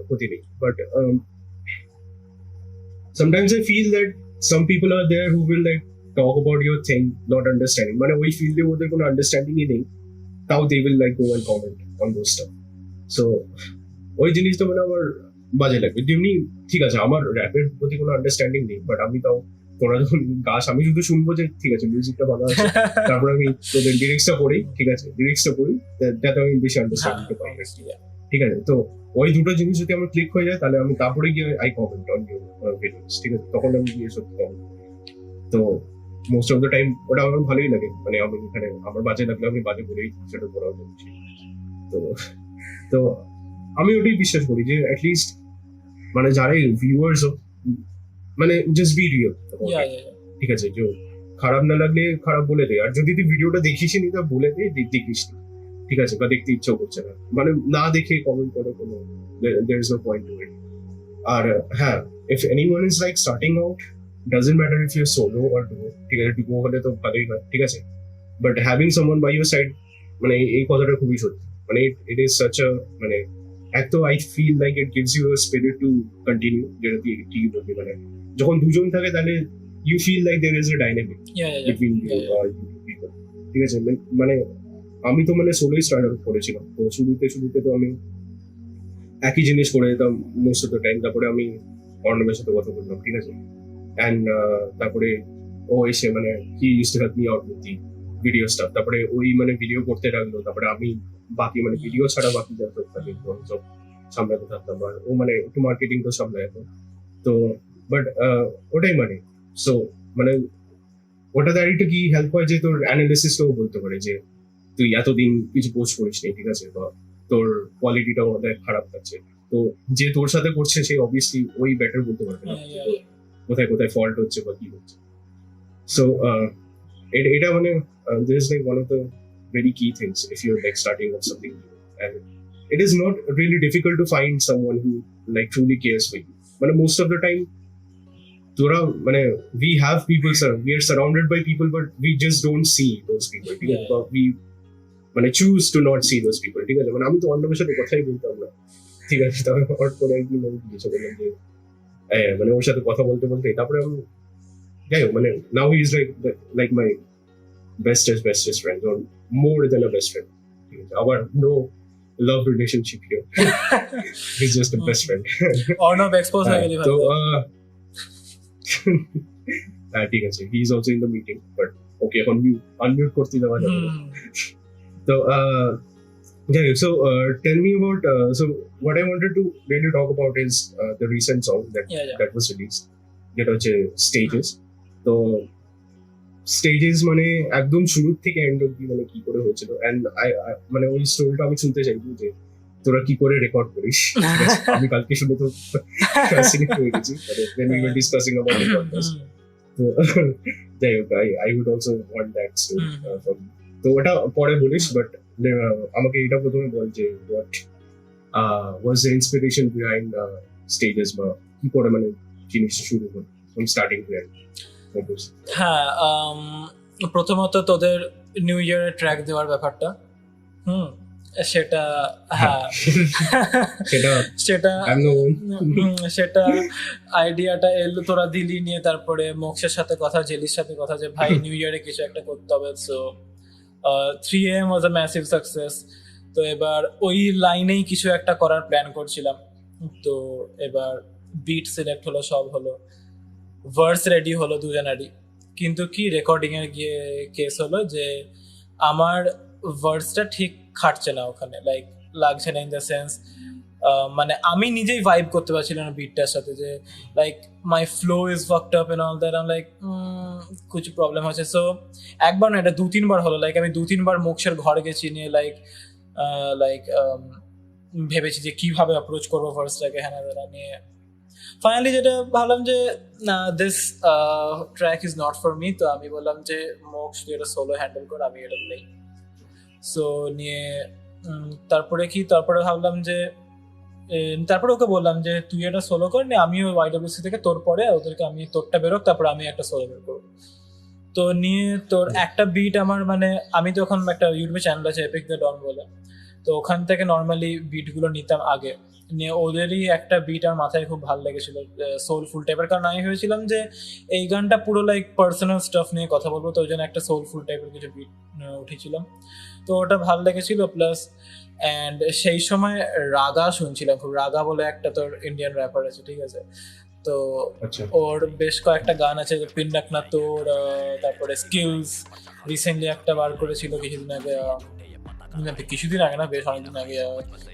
ক্ষতি নেই। But sometimes I feel that some people are there who will like talk about your thing not understanding, মানে ওই ফিল্ডে ওদের কোনো আন্ডারস্ট্যান্ডিংই নেই, তাও they will like go and comment on those stuff. So ওই জিনিসটা মানে আমার বাজে লাগে। যেমনি ঠিক আছে আমার র্যাপের প্রতি কোনো আন্ডারস্ট্যান্ডিং নেই, বাট আমি তাও তোরা যখন গাছ, আমি শুধু শুনবো যে ঠিক আছে মিউজিকটা ভালো আছে, তারপর আমি তোদের লিরিক্সটা পড়ি, ঠিক আছে লিরিক্সটা পড়ি, যাতে আমি বেশি আন্ডারস্ট্যান্ডিংটা পাই। ঠিক আছে, তো ওই দুটো জিনিস যদি আমার ক্লিক হয়ে যায় তাহলে আমি তারপরে গিয়ে I comment on your videos, ঠিক আছে, তখন আমি গিয়ে সত্যি কমেন্ট। তো মোস্ট অফ দ্য টাইম ওটা আমার ভালোই লাগে। মানে আমি এখানে আমার বাজে লাগলে আমি বাজে বলেই সেটা করাও করছি। তো তো আমি ওটাই বিশ্বাস করি যে অ্যাটলিস্ট মানে যারা ভিউয়ার্স মানে জাস্ট বি রিয়েল। Yeah. ঠিক আছে, যে খারাপ না লাগলে খারাপ বলে দে, আর যদি তুই ভিডিওটা দেখিস নি তা বলে দে দেখিস নি, ঠিক আছে, বা দেখতে ইচ্ছা করছে না, মানে না দেখে কমেন্ট করে কোনো there is no point to it. আর হ্যাঁ, if anyone is like starting out, doesn't matter if you're solo or duo, ঠিক আছে, duo হলে তো ভালোই হয়, ঠিক আছে, but having someone by your side, মানে এই কথাটা খুবই সত্যি। মানে it is such a মানে এক তো I feel like it gives you a spirit to continue, যেটা তুই ঠিকই বলবি, মানে যখন দুজন থাকে তাহলে you feel like there is a dynamic Yeah. between you people, ঠিক আছে। মানে আমি তো মানে সোলোই স্টার্ট আউট করেছিলাম, তো শুরুতে তো আমি একই জিনিস করে যেতাম মোস্ট অফ দ্য টাইম। তারপরে আমি অর্ণবের সাথে কথা বললাম, ঠিক আছে, অ্যান্ড তারপরে ও এসে মানে হি use to help me out with the video staff. তারপরে ওই মানে ভিডিও করতে লাগলো, তারপরে আমি বাকি মানে ভিডিও ছাড়া বাকি যা করতাম সব সামলাতে থাকতাম, আর ও মানে একটু মার্কেটিং তো সামলায় এখন। তো বাট ওটাই মানে সো মানে ওটা দ্বারা একটু কি হেল্প হয় যে তোর অ্যানালিসিসটাও বলতে পারে যে তুই এতদিন কিছু পোস্ট করিস নি, ঠিক আছে, বা তোর কোয়ালিটিটাও অনেক খারাপ লাগছে। তো যে তোর সাথে করছে সে অবভিয়াসলি ওই বেটার বলতে পারবে না কোথায় কোথায় ফল্ট হচ্ছে বা কি হচ্ছে। সো এটা মানে this is like one of the very key things if you like starting off something, and it is not really difficult to find someone who like truly cares for you. মানে most of the time তোরা মানে we have people, sir, we are surrounded by people but we just don't see those people, ঠিক আছে, বা we মানে choose to not see those people, ঠিক আছে। মানে আমি তো অন্যের সাথে কথাই বলতাম না, ঠিক আছে, তবে হঠাৎ করে একদিন আমি কিছু বললাম যে মানে ওর সাথে কথা বলতে বলতে তারপরে আমি যাই হোক মানে now he is like my bestest friend, or more than a best friend, ঠিক আছে। আবার no love relationship here, he's just a best friend. Arnav expose হয়ে গেলি তো ভাই। ঠিক আছে, he is also in the meeting, but okay, এখন unmute করতে দেওয়া যাবে না। So so tell me about so what I wanted to really talk about is the recent song that was released, যেটা হচ্ছে Stages. তো Stages মানে একদম শুরু থেকে এন্ড অবধি মানে কি করে হয়েছিল, এন্ড মানে ওই স্টোরিটা আমি শুনতে চাইবো যে তোরা কি করে রেকর্ড করিস। আমি কালকে শুনে তো ফ্যাসিনেট হয়ে গেছি when we were discussing about the podcast. তো যাই হোক, I would also want that story from you. তো ওটা পরে বলিস, বাট আমাকে এটা প্রথমে বল যে what was the inspiration behind Stages, বা কি করে মানে জিনিসটা শুরু হলো from starting to end. হ্যাঁ, প্রথমত তোদের নিউ ইয়ারের ট্র্যাক দেওয়ার ব্যাপারটা, সেটা হ্যাঁ সেটা আইডিয়াটা এলো, তোরা দিলি নিয়ে, তারপরে মোক্ষের সাথে কথা, জেলির সাথে কথা, যে ভাই নিউ ইয়ারে কিছু একটা করতে হবে। So 3am was a massive success. তো এবার ওই লাইনেই কিছু একটা করার প্ল্যান করছিলাম। তো এবার বিট সিলেক্ট হলো, সব হলো, ভার্স রেডি হলো দুজনারই, কিন্তু কি রেকর্ডিং এর গিয়ে কেস হলো যে আমার ভার্সটা ঠিক খাটছে না ওখানে। লাইক লাগছে না, ইন দ্য সেন্স মানে আমি নিজেই ভাইব করতে পারছিলাম না বিটটার সাথে, যে like my flow is fucked up and all that, I like কিছু প্রবলেম হচ্ছে। সো একবার না, এটা 2-3 বার হলো, লাইক আমি 2-3 বার মোক্ষের ঘরে গেছি, নিয়ে লাইক লাইক ভেবেছি যে কিভাবে অ্যাপ্রোচ করবো ফার্স্টটাকে, হ্যাঁ না নিয়ে ফাইনালি যেটা ভাবলাম যে না, this track is not for me. তো আমি বললাম যে মোক্ষ তুই এটা সোলো হ্যান্ডেল কর, আমি এটা নেই। সো নিয়ে তারপরে ভাবলাম যে তারপরে ওকে বললাম যে তুই এটা সোলো কর, নিয়ে আমিও ওয়াইডব্লিউসি থেকে তোর পরে ওদেরকে আমি তোরটা বেরোক, তারপরে আমি একটা সোলো বের করবো। তো নিয়ে তোর একটা বিট আমার মানে আমি তখন একটা ইউটিউবে চ্যানেল আছে এপিক দ্য ডন বলে, তো ওখান থেকে নর্মালি বিটগুলো নিতাম আগে, নিয়ে ওদেরই একটা বিট আমার মাথায় খুব ভালো লেগেছিল, সোলফুল টাইপের। কারণ আমি ভেবেছিলাম যে এই গানটা পুরো লাইক পার্সোনাল স্টাফ নিয়ে কথা বলবো, তো ওই জন্য একটা সোলফুল টাইপের কিছু বিট উঠেছিলাম, তো ওটা ভালো লেগেছিল। প্লাস অ্যান্ড সেই সময় রাগা শুনছিলাম খুব, রাগা বলে একটা তোর ইন্ডিয়ান র্যাপার আছে, ঠিক আছে, তো আচ্ছা ওর বেশ কয়েকটা গান আছে, পিন্ডাক না তোর, তারপরে স্কিলস রিসেন্টলি একটা বার করেছিল কিছুদিন আগে না, বেশ অনেকদিন আগে,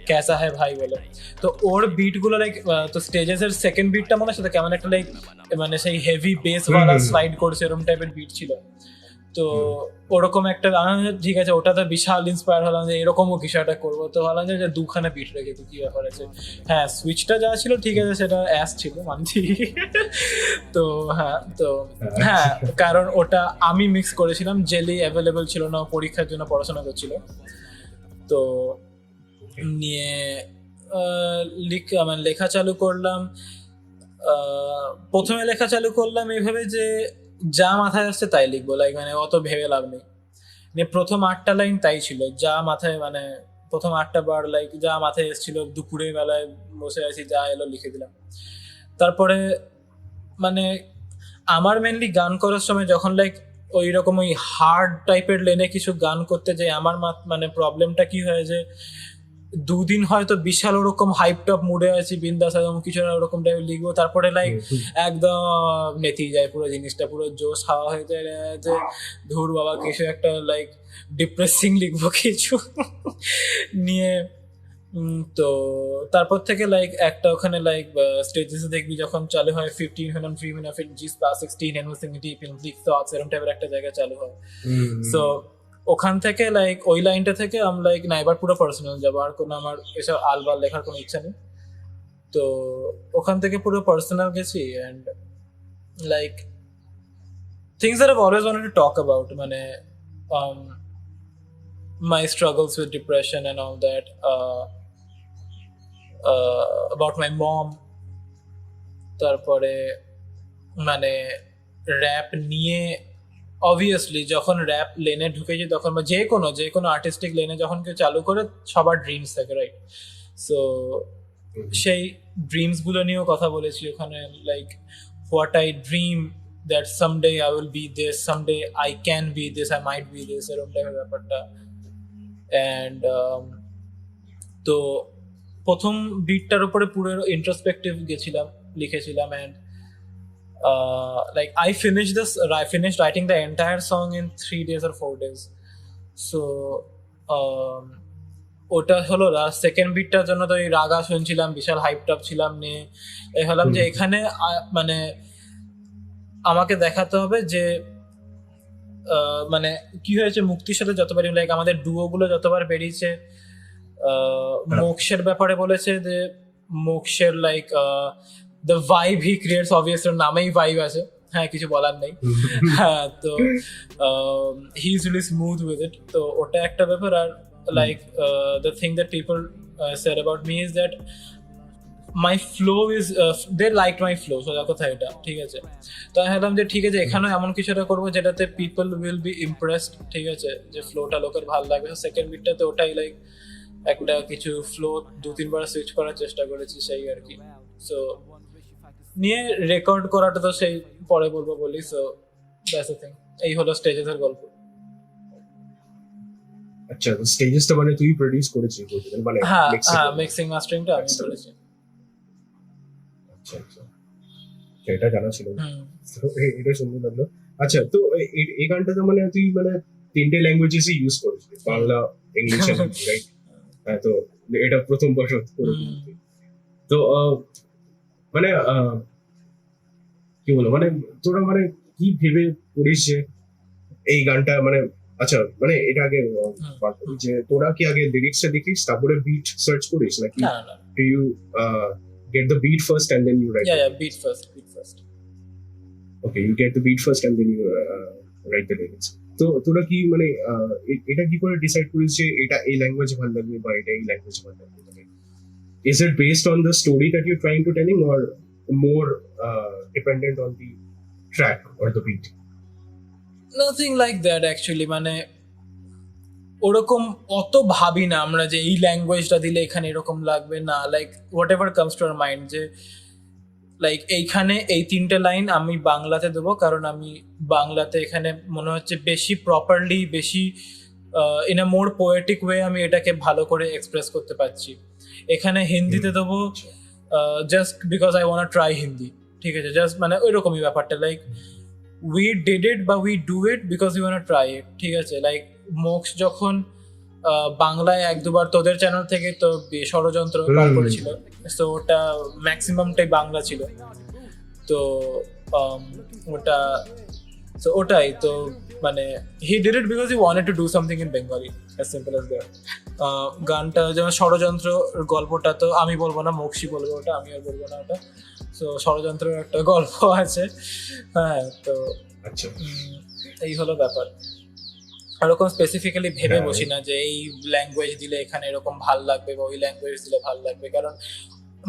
ক্যাসা হ্যায় ভাই বলে। তো ওর বিট গুলো লাইক, তো স্টেজেস এর সেকেন্ড বিটটা মনে হয় সেটা কেমন একটা লাইক মানে সেই হেভি বেস ওয়ালা স্লাইড করছে, এরকম টাইপের বিট ছিল। তো ওরকম একটা ঠিক আছে, ওটাতে বিশাল ইন্সপায়ার হলাম যে এরকমও কিছু একটা করবো। তো ভাবলাম যে দুখানে বিট রেখে তো কি ব্যাপার আছে, হ্যাঁ সুইচটা যা ছিল ঠিক আছে, সেটা অ্যাস ছিল মানছি। তো হ্যাঁ কারণ ওটা আমি মিক্স করেছিলাম, জেলি অ্যাভেলেবেল ছিল না, পরীক্ষার জন্য পড়াশোনা করছিল। তো নিয়ে মানে লেখা চালু করলাম, প্রথমে লেখা চালু করলাম এইভাবে যে যা মাথায় আসছে তাই লিখবো, লাইক মানে অত ভেবে লাভ নেই। প্রথম 8টা লাইন তাই ছিল, যা মাথায় মানে প্রথম 8টা বার লাইক যা মাথায় এসেছিল, দুপুরের বেলায় বসে আছি যা এলো লিখে দিলাম। তারপরে মানে আমার মেনলি গান করার সময় যখন লাইক ওই রকম ওই হার্ড টাইপের লেনে কিছু গান করতে যাই, আমার মানে প্রবলেমটা কি হয় যে 2 দিন হয়তো বিশাল ওরকম হাইপ টপ মুডে আছি, বিন্দাস একদম কিছু ওরকম টাইপের লিখবো, তারপরে লাইক একদম নেতি যায় পুরো জিনিসটা, পুরো জোশ হাওয়া হয়ে যায় যে ধুর বাবা কিছু একটা লাইক ডিপ্রেসিং লিখবো কিছু নিয়ে। তো তারপর থেকে লাইক একটা ওখানে লাইক স্টেজেসে দেখবি যখন চালু হয় 15 Hunan Freeman of G's Plus 16 Anything Deep in Bleak Thoughts এরকম টাইপের একটা জায়গায় চালু হয়। সো ওখান থেকে লাইক ওই লাইনটা থেকে আমি লাইক না এবার পুরো পার্সোনাল যাবো, আর কোনো আমার এসব আলবাল লেখার কোনো ইচ্ছা নেই। তো ওখান থেকে পুরো পার্সোনাল গেছি, and like things that I've always wanted to talk about, মানে my struggles with depression and all that, about my mom, তারপরে মানে র্যাপ নিয়ে অবভিয়াসলি যখন র্যাপ লেনে ঢুকেছি তখন বা যে কোনো আর্টিস্টিক লেনে যখন কেউ চালু করে সবার ড্রিমস থাকে, রাইট? সো সেই ড্রিমস গুলো নিয়েও কথা বলেছি ওখানে, like what I dream that someday I will be this, someday I can be this, I might be this, এরকম টাইপের ব্যাপারটা। অ্যান্ড তো প্রথম বিটটার উপরে পুরো ইন্ট্রোস্পেক্টিভ গেছিলাম, লিখেছিলাম, and like I finished writing the entire song in 3 days or 4 days. So ওটা হলো সেকেন্ড বিটটার জন্য তো এই রাগা শুনছিলাম, বিশাল হাইপ টপ ছিলাম, নিয়ে হলাম যে এখানে মানে আমাকে দেখাতে হবে যে মানে কি হয়েছে মুক্তির সাথে যতবার লাইক আমাদের ডুও গুলো যতবার বেরিয়েছে, মোক্ষের ব্যাপারে বলেছে যে মোক্ষের like the vibe he creates, obviously নামেই vibe আছে, হ্যাঁ কিছু বলার নেই। হ্যাঁ তো he is really smooth with it, তো ওটা একটা ব্যাপার। আর like the thing that people said about me is that my flow is they liked my flow, সোজা কথা এটা, ঠিক আছে। তো আমি ভাবলাম যে ঠিক আছে এখানেও এমন কিছু একটা করবো যেটাতে people will be impressed, ঠিক আছে, যে ফ্লোটা লোকের ভালো লাগবে। সেকেন্ড বিটটাতে ওটাই লাইক একটা কিছু ফ্লো 2-3 বার সুইচ করার চেষ্টা করেছি সেই আর কি। সো নিয়ে রেকর্ড করাটা তো সেই পরে বলবো বলি। সো দ্যাটস দ্য থিং, এই হলো স্টেজেসের গল্প। আচ্ছা, স্টেজেসটা মানে তুই প্রোডিউস করেছিস মানে? হ্যাঁ মিক্সিং মাস্টারিংটা আমি করেছি। আচ্ছা আচ্ছা, এটা জানা ছিল না, এটা সুন্দর লাগলো। আচ্ছা, তো এই গানটা তো মানে তুই মানে 3টে ল্যাঙ্গুয়েজেসই ইউজ করেছিস, বাংলা, ইংলিশ আর হিন্দি, রাইট? হ্যাঁ, তো এটা প্রথম বছর করে দিয়েছি। তো মানে কি বলবো মানে তোরা মানে কি ভেবে করিস যে এই গানটা মানে আচ্ছা মানে এটা আগে বাদ করি যে তোরা কি আগে লিরিক্সটা দেখিস তারপরে বিট সার্চ করিস নাকি না না do you get the beat first and then you write yeah it? yeah beat first Okay, you get the beat first and then you write the lyrics. তো তোরা কি মানে এটা কি করে ডিসাইড করিস যে এটা এই ল্যাঙ্গুয়েজ ভালো লাগবে বা এটা এই ল্যাঙ্গুয়েজ ভালো লাগবে মানে is it based on the story that you're trying to telling or more dependent on the track or the beat? nothing like that actually মানে ওরকম অত ভাবি না আমরা যে এই ল্যাঙ্গুয়েজটা দিলে এখানে এরকম লাগবে না like what ever comes to our mind যে লাইক এইখানে এই তিনটে লাইন আমি বাংলাতে দেবো কারণ আমি বাংলাতে এখানে মনে হচ্ছে বেশি প্রপারলি বেশি in a more poetic way আমি এটাকে ভালো করে এক্সপ্রেস করতে পারছি। এখানে হিন্দিতে দেবো just because I want try Hindi, ঠিক আছে, জাস্ট মানে ওইরকমই ব্যাপারটা লাইক উই ডিড ইট বা we do it because you want try it, ঠিক আছে। লাইক মোক্স যখন বাংলায় এক দুবার তোদের চ্যানেল থেকে তো ষড়যন্ত্র বার করেছিল, তো ওটা ম্যাক্সিমামটাই বাংলা ছিল, তো ওটা তো ওটাই তো মানে he did it because he wanted to do something in Bengali, as simple as that. গানটা যেমন ষড়যন্ত্র গল্পটা তো আমি বলবো না, মোক্সি বলবো ওটা, আমি আর বলবো না ওটা। তো ষড়যন্ত্রের একটা গল্প আছে, হ্যাঁ, তো আচ্ছা এই হলো ব্যাপার। এরকম স্পেসিফিক্যালি ভেবে বসি না যে এই ল্যাঙ্গুয়েজ দিলে এখানে এরকম ভাল লাগবে বা ওই ল্যাঙ্গুয়েজ দিলে ভাল লাগবে, কারণ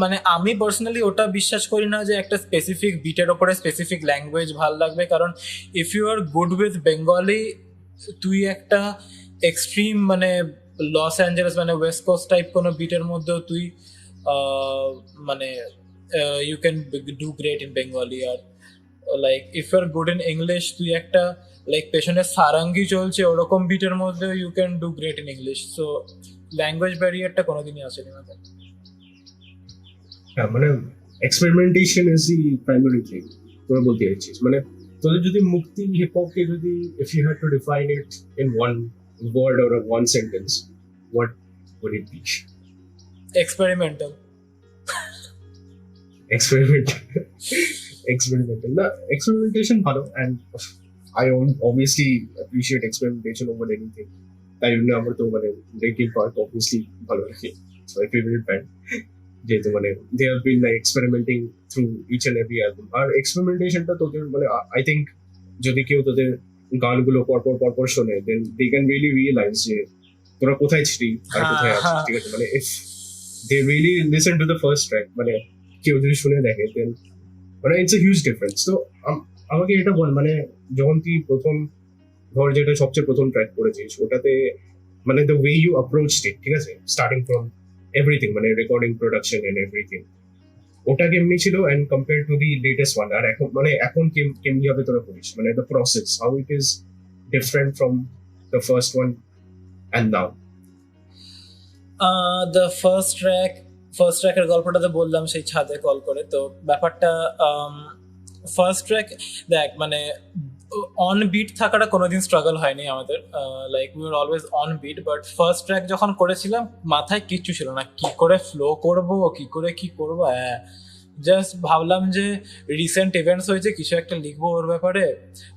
মানে আমি পার্সোনালি ওটা বিশ্বাস করি না যে একটা স্পেসিফিক বিটের ওপরে স্পেসিফিক ল্যাঙ্গুয়েজ ভাল লাগবে, কারণ if you are good with Bengali তুই একটা এক্সট্রিম মানে লস অ্যাঞ্জেলেস মানে ওয়েস্ট কোস্ট টাইপ কোনো বিটের মধ্যেও তুই মানে you can do great in Bengali. আর like if you are good in English তুই একটা লাইক পেছনে সারাঙ্গি চলছে ওরকম বিটের মধ্যে you can do great in English. So language ব্যারিয়ারটা কোনোদিনই আসেনি না। হ্যাঁ মানে experimentation is the primary thing তোরা বলতে চাইছিস, মানে তোদের যদি মুক্তি হিপ হপকে যদি if you had to define it in one word or one sentence what would it be? Experimental. experimental না, experimentation ভালো, and I obviously appreciate experimentation over anything. তাই জন্য আমার তো মানে লিঙ্কিং পার্ক obviously ভালো লাগে, it's my favorite band, যেহেতু মানে they have been like experimenting through each and every album. আর এক্সপেরিমেন্টেশনটা তোদের মানে I think যদি কেউ তোদের গানগুলো পরপর শোনে then they can really realize যে তোরা কোথায় ছিলি আর কোথায় আছিস, ঠিক আছে, মানে if they really listen to the first track মানে কেউ যদি শুনে দেখে then মানে ইটস এ হিউজ ডিফারেন্স। তো আমাকে এটা বল মানে যখন তুই প্রথম ধর যেটা সবচেয়ে প্রথম ট্র্যাক করেছিস ওটাতে মানে the way you approach it, ঠিক আছে, স্টার্টিং ফ্রম এভরিথিং মানে রেকর্ডিং প্রোডাকশন এন্ড এভরিথিং, ওটা কেমনি ছিল and compare to the latest one, আর এখন মানে এখন কেমনি হবে তোরা করিস, মানে the process how it is different from the first one and now? The first ট্র্যাকের গল্পটাতে বললাম সেই ছাদে কল করে, তো ব্যাপারটা ফার্স্ট ট্র্যাক দেখ মানে অন বিট থাকাটা কোনোদিন স্ট্রাগল হয়নি আমাদের, like we are always on beat, but first track যখন করেছিলাম মাথায় কিচ্ছু ছিল না, কি করে ফ্লো করবো কি করবো, হ্যাঁ জাস্ট ভাবলাম যে রিসেন্ট ইভেন্টস হয়েছে কিছু একটা লিখবো ওর ব্যাপারে,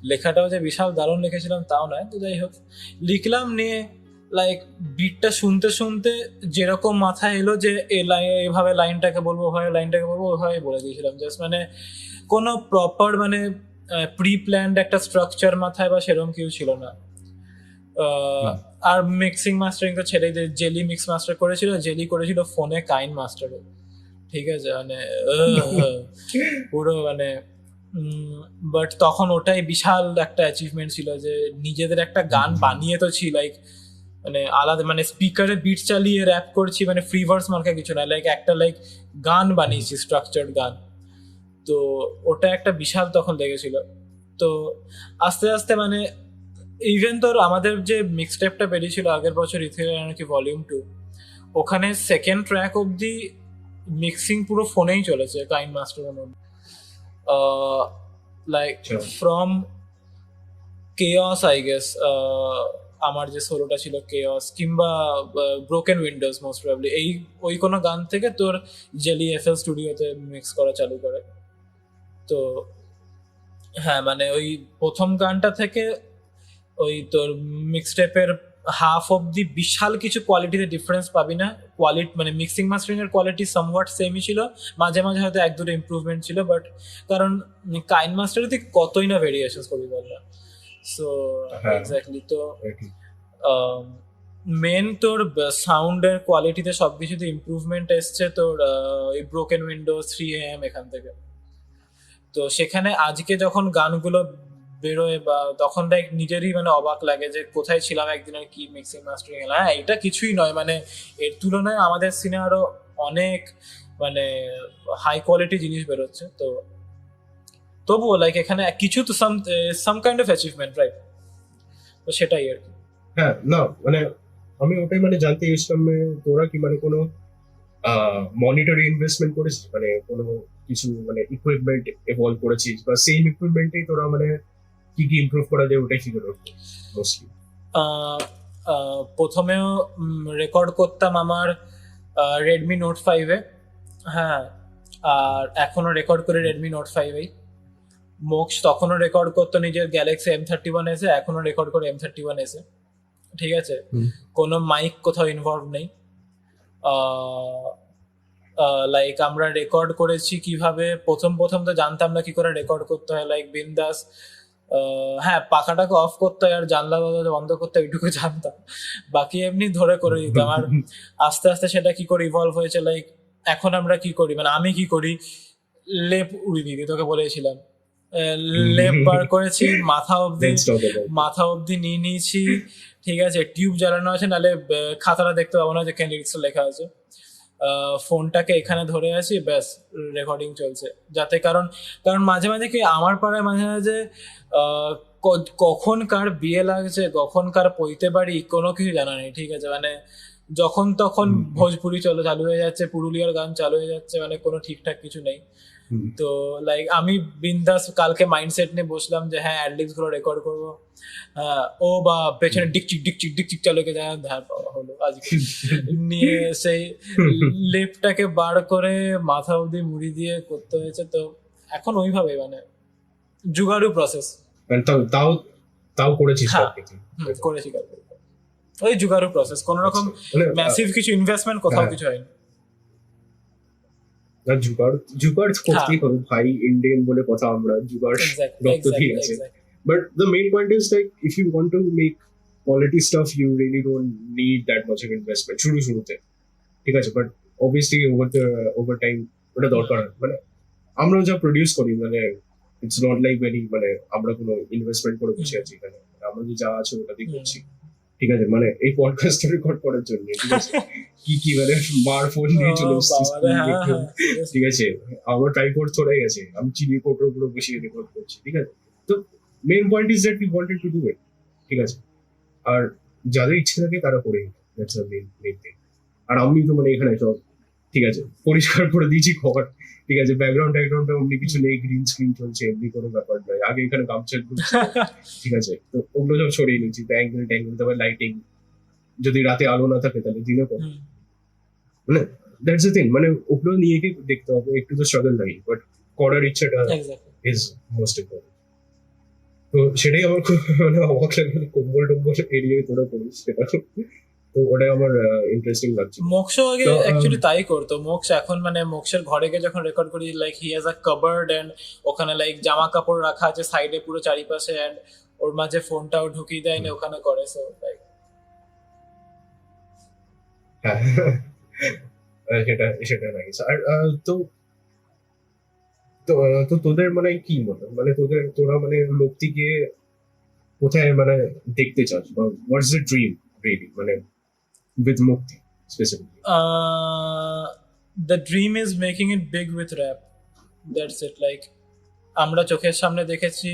লেখাটাও যে বিশাল দারুণ লিখেছিলাম তাও নয়, তো যাই হোক লিখলাম, নিয়ে লাইক বিটটা শুনতে যেরকম মাথায় এলো যে এভাবে লাইনটাকে বলবো ওভাবে বলে দিয়েছিলাম, জাস্ট মানে কোনো প্রপার মানে প্রি প্ল্যান্ড একটা স্ট্রাকচার মাথায় বা সেরকম কেউ ছিল না। আর মিক্সিং মাস্টারিং তো ছেড়ে জেলি মিক্স মাস্টার করেছিল ফোনে কাইন মাস্টারে, ঠিক আছে, মানে পুরো মানে বাট তখন ওটাই বিশাল একটা অ্যাচিভমেন্ট ছিল যে নিজেদের একটা গান বানিয়ে তো ছিল, লাইক মানে আলাদা মানে স্পিকারে বিট চালিয়ে র্যাপ করছি, মানে ফ্রি ভার্স মার্কা কিছু না, লাইক একটা লাইক গান বানিয়েছি স্ট্রাকচার্ড গান, তো ওটা একটা বিশাল তখন লেগেছিল। তো আস্তে আস্তে মানে ইভেন তোর আমাদের যে মিক্সটেপটা বেরিয়েছিল আগের বছর ইথিলিয়াল অ্যানার্কি ভলিউম 2, ওখানে সেকেন্ড ট্র্যাক অবধি মিক্সিং পুরো ফোনেই চলেছে কাইন মাস্টারের মধ্যে, like from chaos I guess আমার যে সোলোটা ছিল কেওস কিংবা ব্রোকেন উইন্ডোজ মোস্ট প্রবাবলি ওই কোনো গান থেকে তোর জেলি এফএল স্টুডিওতে মিক্স করা চালু করে। তো হ্যাঁ মানে ওই প্রথম গানটা থেকে ওই তোর মিক্সটেপের হাফ অব্দি বিশাল কিছু কোয়ালিটিতে ডিফারেন্স পাবি না। কোয়ালিটি মানে মিক্সিং মাস্টারিং এর কোয়ালিটি সামওয়াট সেমই ছিল, মাঝে মাঝে হয়তো এক দুটো ইমপ্রুভমেন্ট ছিল, বাট কারণ কাইন মাস্টারে তুই কতই না ভেরিয়েশনস করবি বল না। So exactly. তো মেন তোর সাউন্ডের কোয়ালিটিতে সবকিছুতে ইমপ্রুভমেন্ট এসছে তোর এই ব্রোকেন উইন্ডোজ 3am এখান থেকে। তো সেখানে আজকে যখন গানগুলো বেরোয় বা তখন দেখ নিজেরই মানে অবাক লাগে যে কোথায় ছিলাম একদিন আর কি মিক্সিং মাস্টারিং। হ্যাঁ এটা কিছুই নয়, মানে এর তুলনায় আমাদের সিনে আরো অনেক মানে হাই কোয়ালিটি জিনিস বেরোচ্ছে। তো তবুও লাইক এখানে কিছু তো some kind of achievement, right? তো সেটাই আর কি। হ্যাঁ না মানে আমি ওটাই মানে জানতে চাইছিলাম তোরা কি মানে কোনো মনিটরি ইনভেস্টমেন্ট করেছিস, মানে কোনো কিছু মানে ইকুইপমেন্ট এভলভ করেছিস বা সেম ইকুইপমেন্টেই তোরা মানে কি কি ইমপ্রুভ করা যায় ওটাই ফিগার আউট মোস্টলি? প্রথমেও রেকর্ড করতাম আমার রেডমি নোট 5-এ, হ্যাঁ, আর এখনো রেকর্ড করে রেডমি নোট 5-এই। মোক্স তখনও রেকর্ড করতো নিজের গ্যালাক্সি M31 এসে, এখনো রেকর্ড করে M31 এসে, ঠিক আছে? কোনো মাইক কোথাও ইনভলভ নেই। লাইক আমরা রেকর্ড করেছি কিভাবে, প্রথম তো জানতাম না কি করে রেকর্ড করতে হয়, লাইক বিন্দাস হ্যাঁ পাখাটাকে অফ করতে হয় আর জানলা বন্ধ করতে হয়, এইটুকু জানতাম, বাকি এমনি ধরে করে দিতাম। আর আস্তে আস্তে সেটা কি করে ইভলভ হয়েছে, লাইক এখন আমরা কি করি, মানে আমি কি করি, লেপ উড়িয়ে দিই, তোকে বলেছিলাম লেপ বার করেছি, মাথা অব্দি নিয়ে নিয়েছি, ঠিক আছে? টিউব জ্বালানো আছে, নাহলে খাতাটা দেখতে পাবো না যেখানে লিরিক্স লেখা আছে। ফোনটাকে এখানে ধরে আছি, ব্যাস রেকর্ডিং চলছে। যাতে কারণ মাঝে মাঝে কি আমার পাড়ায় মাঝে মাঝে কখন কার বিয়ে লাগছে, কখন কার পইতে পারি, কোনো কিছু জানা নেই, ঠিক আছে? মানে যখন তখন ভোজপুরি চালু হয়ে যাচ্ছে, পুরুলিয়ার গান চালু হয়ে যাচ্ছে, মানে কোনো ঠিকঠাক কিছু নেই। তো লাইক আমি বিন্দাস কালকে মাইন্ডসেট নিয়ে বসলাম যে হ্যাঁ অ্যাডলিক্স গুলো রেকর্ড করবো, ও বা পেছনে ডিকচিক চালু কে যায়, ধার পাওয়া হলো আজকে নিয়ে সেই লেপটাকে বার করে মাথা অবধি মুড়ি দিয়ে করতে হয়েছে। তো এখন ওইভাবে মানে জুগাড়ু প্রসেস। তাও করেছিস? হ্যাঁ করেছি, ওই জুগাড়ু প্রসেস, কোন রকম ম্যাসিভ কিছু ইনভেস্টমেন্ট কোথাও কিছু হয়নি। জুগাড় করতেই হবে ভাই, ইন্ডিয়ান বলে কথা, আমরা জুগাড় রক্ত দিয়ে আছে। But the main point is like if you want to make quality stuff you really don't need that much of investment শুরুতে, ঠিক আছে? But obviously over time ওটা দরকার হয়। মানে আমরা যা প্রডিউস করি মানে ইটস নট লাইক ভেরি মানে আমরা কোনো ইনভেস্টমেন্ট করে বসে আছি এখানে, আমরা যে যা আছে ওটা দিয়ে করছি, ঠিক আছে? মানে এই পডকাস্ট রেকর্ড করার জন্য, ঠিক আছে? কি মানে মার ফোন নিয়ে চলে এসেছি, ঠিক আছে? আমার ট্রাইপড চলে গেছে, আমি চিনি কোটোর উপরে বসিয়ে রেকর্ড করছি, ঠিক আছে? তো main point is that we wanted to do ইট, ঠিক আছে? আর যাদের ইচ্ছে থাকে তারা করে, দ্যাটস দ্য মেইন থিং। আর আমি তো মানে এখানে সব ঠিক আছে পরিষ্কার করে দিয়েছি ঘর, ঠিক আছে? ব্যাকগ্রাউন্ডে অমনি কিছু নেই, গ্রিন স্ক্রিন চলছে, এমনি কোনো ব্যাপার নয়। আগে এখানে গামছা ঠিক আছে, তো ওগুলো সব সরিয়ে নিয়েছি, অ্যাঙ্গেল তারপর লাইটিং, যদি রাতে আলো না থাকে তাহলে দিনে করো, মানে দ্যাটস দ্য থিং। মানে ওগুলো নিয়ে কি দেখতে হবে, একটু তো স্ট্রাগল লাগে, বাট করার ইচ্ছাটা ইজ মোস্ট ইম্পর্টেন্ট। তো সেটাই আমার খুব মানে অবাক লাগে, কম্বল এড়িয়ে তোরা করিস সেটা, তো ওটাই আমার ইন্টারেস্টিং লাগছে। মোক্স আগে অ্যাকচুয়ালি তাই করতো। মোক্স এখন মানে মোক্সের ঘরে গিয়ে যখন রেকর্ড করি, like he has a cupboard and ওখানে লাইক জামা কাপড় রাখা আছে সাইডে পুরো চারিপাশে, এন্ড ওর মাঝে ফোনটাও ঢুকিয়ে দেয় না ওখানে করে। সো লাইক সেটা নাইস। আর তো তোদের মানে কি মনে, মানে তোরা মানে মুক্তিকে কোথায় মানে দেখতে চাস, বা হোয়াটস দ্য ড্রিম রিয়েলি, মানে with Mukti specifically? The dream is making it big with rap. That's it. Like আমরা চোখের সামনে দেখেছি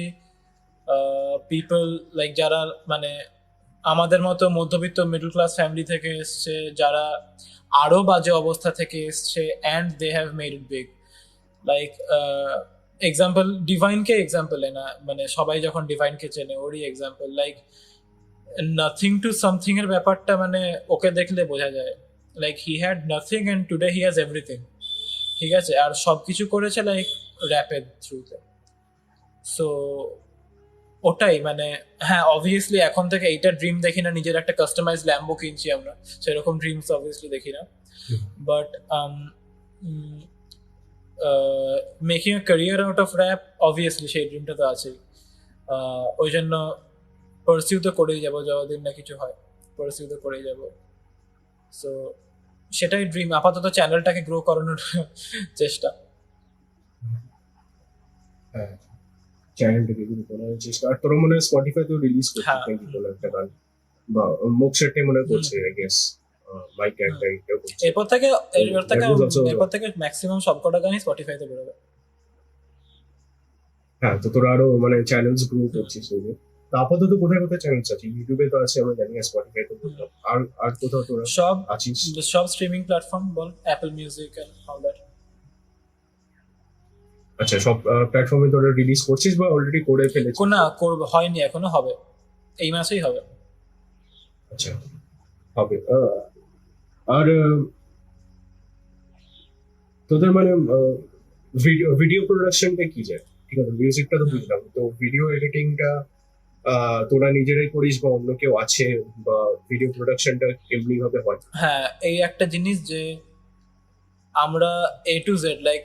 পিপল লাইক যারা মানে আমাদের মতো মধ্যবিত্ত মিডল ক্লাস ফ্যামিলি থেকে এসছে, যারা আরো বাজে অবস্থা থেকে এসছে, and they have made it big. Like example ডিভাইনকে এক্সাম্পল না, মানে সবাই যখন ডিভাইনকে চেনে ওরই example. Like nothing to something এর ব্যাপারটা মানে ওকে দেখলে বোঝা যায়, like he had nothing and today he has everything, ঠিক আছে, আর সবকিছু করেছে লাইক র্যাপের থ্রুতে। সো ওটাই মানে, হ্যাঁ অবভিয়াসলি এখন থেকে এইটা ড্রিম দেখি না নিজের একটা কাস্টমাইজ ল্যাম্বো কিনছি আমরা, সেরকম ড্রিমস অবভিয়াসলি দেখি না, but making a career out of rap obviously সেই ড্রিমটা তো আছেই। ওই জন্য পারসিউ তো করেই যাবো, যতদিন না কিছু হয় পারসিউ তো করেই যাবো। সো সেটাই ড্রিম, আপাতত চ্যানেলটাকে গ্রো করানোর চেষ্টা। হ্যাঁ, চ্যানেলটাকে কিন্তু করার চেষ্টা। আর তোরা মনে হয় স্পটিফাই তো রিলিজ করছিস হ্যাঁ। নাকি কোনো একটা গান, বা মোকশেটে মনে হয় করছে আই গেস, মাইক একটা এটা করছে। এরপর থেকে That was also- এরপর থেকে ম্যাক্সিমাম সবকটা গানই স্পটিফাইতে বেরোবে। হ্যাঁ, তো তোরা আরো মানে চ্যানেলস গ্রো করছিস ওই যে। তো আপাতত কোথায় কোথায় চ্যানেলস আছে? ইউটিউবে তো আছে আমরা জানি, স্পটিফাই তো বললাম, আর আর কোথাও তোরা সব আছিস? সব স্ট্রিমিং প্ল্যাটফর্ম বল, Apple music and all that. আচ্ছা, সব প্ল্যাটফর্মে তোরা রিলিজ করছিস বা অলরেডি করে ফেলেছিস? না করবে, হয়নি এখনো, হবে এই মাসেই হবে। আচ্ছা, হবে। আর তোদের মানে ভিডিও প্রোডাকশনটা কি যায়? ঠিক আছে, মিউজিকটা তো বুঝলাম, তো ভিডিও এডিটিংটা তোরা নিজেরাই করিস বা অন্য কেউ আছে, বা ভিডিও প্রোডাকশনটা এমনি ভাবে হয়? হ্যাঁ, এই একটা জিনিস যে আমরা A to Z like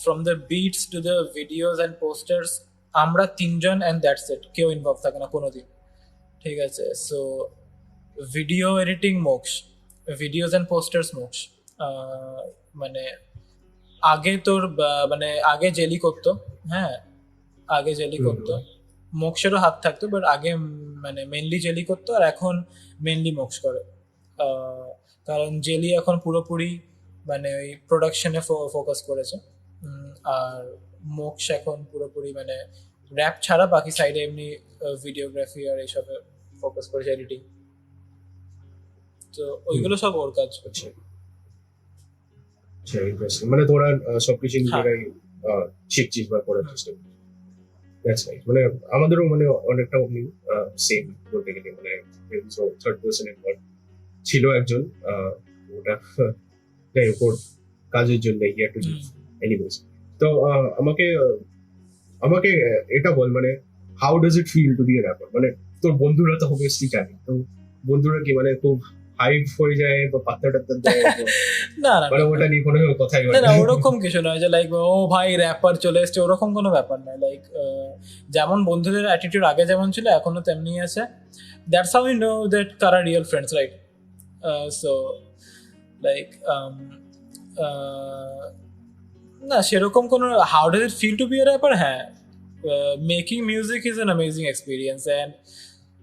from the beats to the videos and posters আমরা তিনজন অ্যান্ড দ্যাটস ইট, কেউ ইনভলভ থাকে না কোনোদিন, ঠিক আছে। সো ভিডিও এডিটিং মোক্স, ভিডিওস অ্যান্ড পোস্টার্স মোক্স। মানে আগে তোর মানে আগে জেলি করতো, হ্যাঁ আগে জেলি করতো, মোক্সেরও হাত থাকতো, বাট আগে মানে মেনলি জেলি করতো, আর এখন মেনলি মোক্স করে। কারণ জেলি এখন পুরোপুরি মানে ওই প্রোডাকশনে ফোকাস করেছে, আর মোক্স এখন পুরোপুরি মানে র্যাপ ছাড়া বাকি সাইডে এমনি ভিডিওগ্রাফি আর এইসবে ফোকাস করেছে, এডিটিং। তো ওইগুলো সব ওর কাজ। আচ্ছা, আচ্ছা, ইন্টারেস্টিং। মানে তোরা সবকিছু নিজেরাই শিখছিস বা করার চেষ্টা করছিস। That's right. মানে আমাদেরও মানে অনেকটা অমনি সেম বলতে গেলে, মানে থার্ড পার্সন ইনভলভ ছিল একজন, ওটা যাই হোক ওর কাজের জন্য হিয়ার টু এনিওয়েজ। তো আমাকে আমাকে এটা বল, মানে how does it feel to be a rapper? মানে তোর বন্ধুরা তো অবভিয়াসলি জানে, তো বন্ধুরা কি মানে খুব হাইপ হয়ে যায় বা পাত্তা টাত্তা দেয়? না না মানে ওটা নিয়ে কোনো কথাই না না ওরকম কিছু নয় যে লাইক ও ভাই র্যাপার চলে এসছে, ওরকম কোনো ব্যাপার নয়। লাইক যেমন বন্ধুদের অ্যাটিটিউড আগে যেমন ছিল এখনো তেমনি আছে। That's how you know that কারা real friends, right? So like না সেরকম কোনো how does it feel to be a rapper, হ্যাঁ making music is an amazing experience, and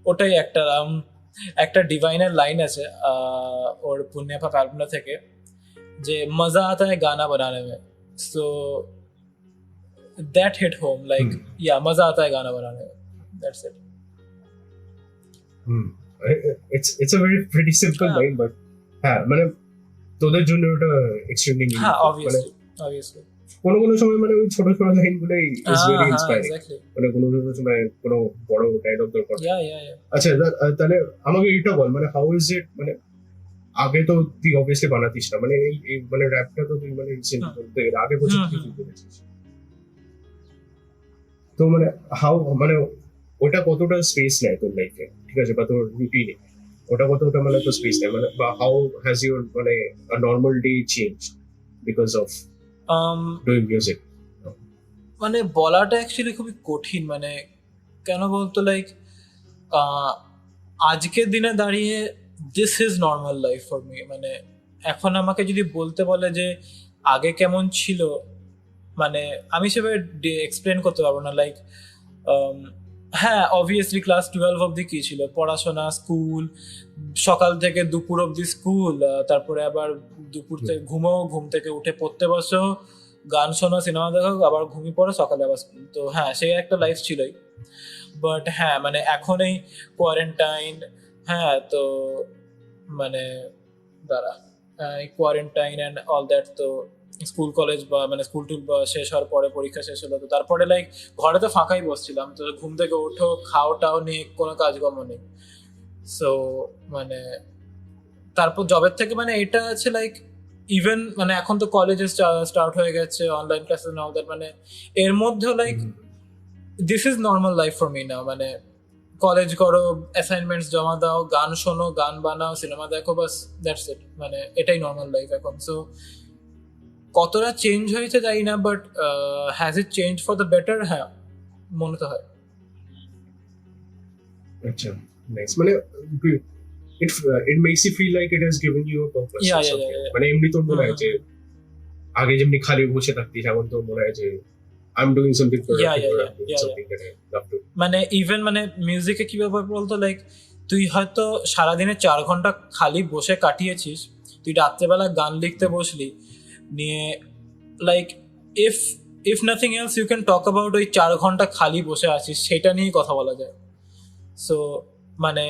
ওটাই একটা একটা ডিভাইনার লাইন আছে ওর পুণ্যাপাপ অ্যালবামটা থেকে, যে মজা আতা है गाना बनाने में। सो that hit home, like yeah मजा आता है गाना बनाने में, that's it. it's a very pretty simple line, but হ্যাঁ মানে তোদের জন্য ওটা এক্সট্রিমলি হ্যাঁ obviously কোনো কোনো সময় মানে ওই ছোট ছোট লাইন গুলোই ইজ ভেরি ইন্সপায়ারিং, exactly মানে কোনো কোনো সময় কোনো বড় ডায়লগ দরকার। yeah আচ্ছা, তাহলে আমাকে এটা বল, মানে হাউ ইজ ইট, মানে আগে তো তুই অবভিয়াসলি বানাতিস না, মানে এই মানে র্যাপটা তো তুই মানে রিসেন্টলি বলতে গেলে আগে বছর থেকে শুরু করেছিস, তো মানে হাউ মানে ওটা কতটা স্পেস নেয় তোর লাইফে, ঠিক আছে, বা তোর রুটিনে ওটা কতটা মানে তোর স্পেস নেয়, মানে বা হাউ হ্যাজ ইউর মানে normal day change because of doing music? মানে বলাটা অ্যাকচুয়ালি খুবই কঠিন, মানে কেন বলতো লাইক আজকের দিনে দাঁড়িয়ে this is normal life for me. মানে এখন আমাকে যদি বলতে বলে যে আগে কেমন ছিল, মানে আমি সেভাবে এক্সপ্লেন করতে পারবো না। লাইক হ্যাঁ অবভিয়াসলি ক্লাস 12 অবধি কি ছিল, পড়াশোনা, স্কুল, সকাল থেকে দুপুর অবধি স্কুল, তারপরে আবার দুপুর থেকে ঘুম থেকে উঠে পড়তে বসো, গান শোনো, সিনেমা দেখো, আবার ঘুমিয়ে পড়ো, সকালে আবার স্কুল। তো হ্যাঁ সেই একটা লাইফ ছিলই, বাট হ্যাঁ মানে এখন এই কোয়ারেন্টাইন, হ্যাঁ তো মানে দাঁড়া এই কোয়ারেন্টাইন অ্যান্ড অল দ্যাট, তো স্কুল কলেজ বা মানে স্কুল টুল শেষ হওয়ার পরে পরীক্ষা শেষ হলো, তো তারপরে লাইক ঘরে তো ফাঁকাই বসছিলাম, তো ঘুম থেকে ওঠো, খাও টাও নেই, কোনো কাজকর্ম নেই, সো মানে তারপর জবের থেকে মানে এটা আছে লাইক ইভেন মানে এখন তো কলেজে স্টার্ট হয়ে গেছে অনলাইন ক্লাসেস নাও দ্যাট মানে এর মধ্যেও like this is normal life for me now মানে কলেজ করো অ্যাসাইনমেন্টস জমা দাও গান শোনো গান বানাও সিনেমা দেখো বাস দ্যাটস ইট মানে এটাই নর্মাল লাইফ এখন সো কতটা চেঞ্জ হয়েছে জানি না but has it change for the better হ্যাঁ মনে তো হয় আচ্ছা নাইস মানে it makes you feel like it has given you a purpose Yeah, or yeah, something. yeah, yeah. মানে এমনি তোর মনে হয় হুম। যে আগে যেমনি খালি বসে থাকতিস এখন তোর মনে হয় যে I'm doing something productive Yeah, yeah, or yeah, I'm doing yeah, something that I love to. মানে ইভেন মানে মিউজিকে কি ব্যাপার বলতো লাইক তুই হয়তো সারাদিনে 4 ঘন্টা খালি বসে কাটিয়েছিস তুই রাত্রেবেলা গান লিখতে বসলি নিয়ে like if if nothing else you can talk about ওই 4 ঘন্টা খালি বসে আছিস সেটা নিয়েই কথা বলা যায় সো মানে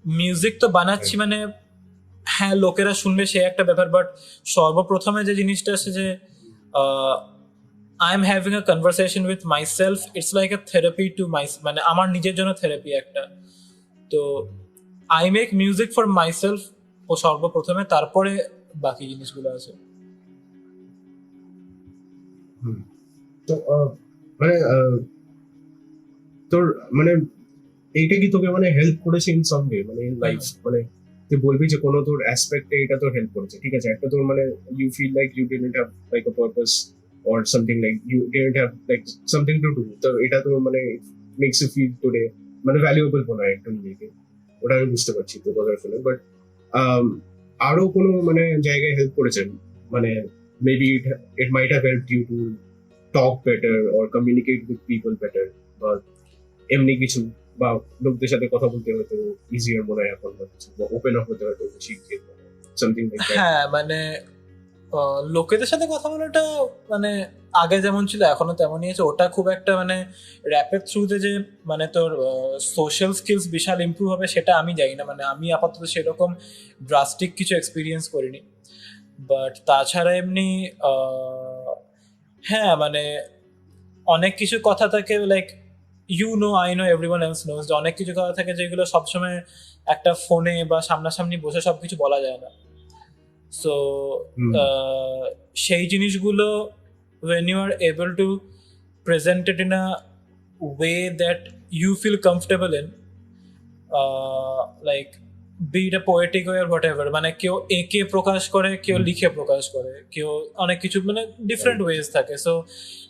মিউজিক তো বানাচ্ছি মানে হ্যাঁ লোকেরা শুনবে সে একটা ব্যাপার বাট সর্বপ্রথমে যে জিনিসটা আছে যে I am having a conversation with myself it's like a therapy to my মানে আমার নিজের জন্য থেরাপি একটা তো I make music for myself ও সর্বপ্রথমে তারপরে বাকি জিনিসগুলো আছে তো মানে তোর মানে এইটা কি তোকে মানে হেল্প করেছে ইন সাম ওয়ে মানে ইন লাইফ মানে তুই বলবি যে কোনো তোর অ্যাসপেক্টে এটা তোর হেল্প করেছে ঠিক আছে একটা তোর মানে you feel like you didn't have like a purpose or something like you didn't have like something to do তো এটা তোর মানে মেক্স ইউ ফিল টুডে মানে ভ্যালুয়েবল মনে হয় একটু নিজেকে ওটা আমি বুঝতে পারছি তোর কথার শুনে বাট আরো কোনো মানে জায়গায় হেল্প করেছেন মানে maybe it might have help you to talk better or communicate with people better বা এমনি কিছু বা লোকদের সাথে কথা বলতে হয়তো ইজিয়ার মনে হয় এখন বা ওপেন আপ হতে হয়তো বেশি সামথিং লাইক দ্যাট হ্যাঁ মানে লোকেদের সাথে কথা বলাটা মানে আগে যেমন ছিল এখনো তেমনই আছে ওটা খুব একটা মানে র্যাপের থ্রুতে যে মানে তোর সোশ্যাল স্কিলস বিশাল ইমপ্রুভ হবে সেটা আমি জানি না মানে আমি আপাতত সেরকম ড্রাস্টিক কিছু এক্সপিরিয়েন্স করিনি বাট তাছাড়া এমনি হ্যাঁ মানে অনেক কিছু কথা থাকে like you know I know everyone else knows অনেক কিছু কথা থাকে যেগুলো সবসময় একটা ফোনে বা সামনাসামনি বসে সবকিছু বলা যায় না সো সেই জিনিসগুলো when you are able to present it in a way that you feel comfortable in like be it a poetic way or whatever মানে কেউ এঁকে প্রকাশ করে কেউ লিখে প্রকাশ করে কেউ অনেক কিছু মানে ডিফারেন্ট ওয়েজ থাকে সো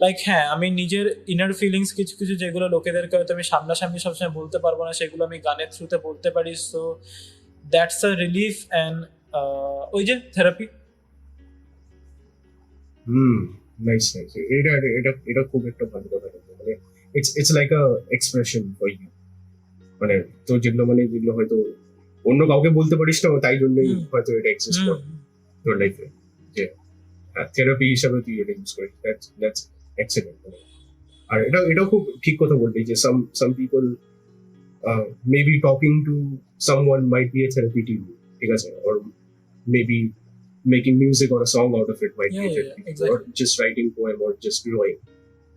লাইক হ্যাঁ আমি নিজের ইনার ফিলিংস কিছু কিছু যেগুলো লোকেদেরকে হয়তো আমি সামনাসামনি সবসময় বলতে পারবো না সেগুলো আমি গানের থ্রুতে বলতে পারি so that's a relief and ওই যে থেরাপি নাইস নাইস এটা এটা এটা খুব একটা ভালো কথা মানে it's like a expression for you মানে তো যেগুলো মানে যেগুলো হয়তো অন্য কাউকে বলতে পারিস না তাই জন্যই হয়তো এটা এক্সিস্ট করে তোর লাইফে যে থেরাপি হিসাবে তুই এটা ইউজ করিস দ্যাটস এক্সেলেন্ট আর এটাও খুব ঠিক কথা বললি যে some people maybe talking to someone might be a therapy to you ঠিক আছে or maybe making music or a song out of it might be a therapy exactly. or just writing poem or just drawing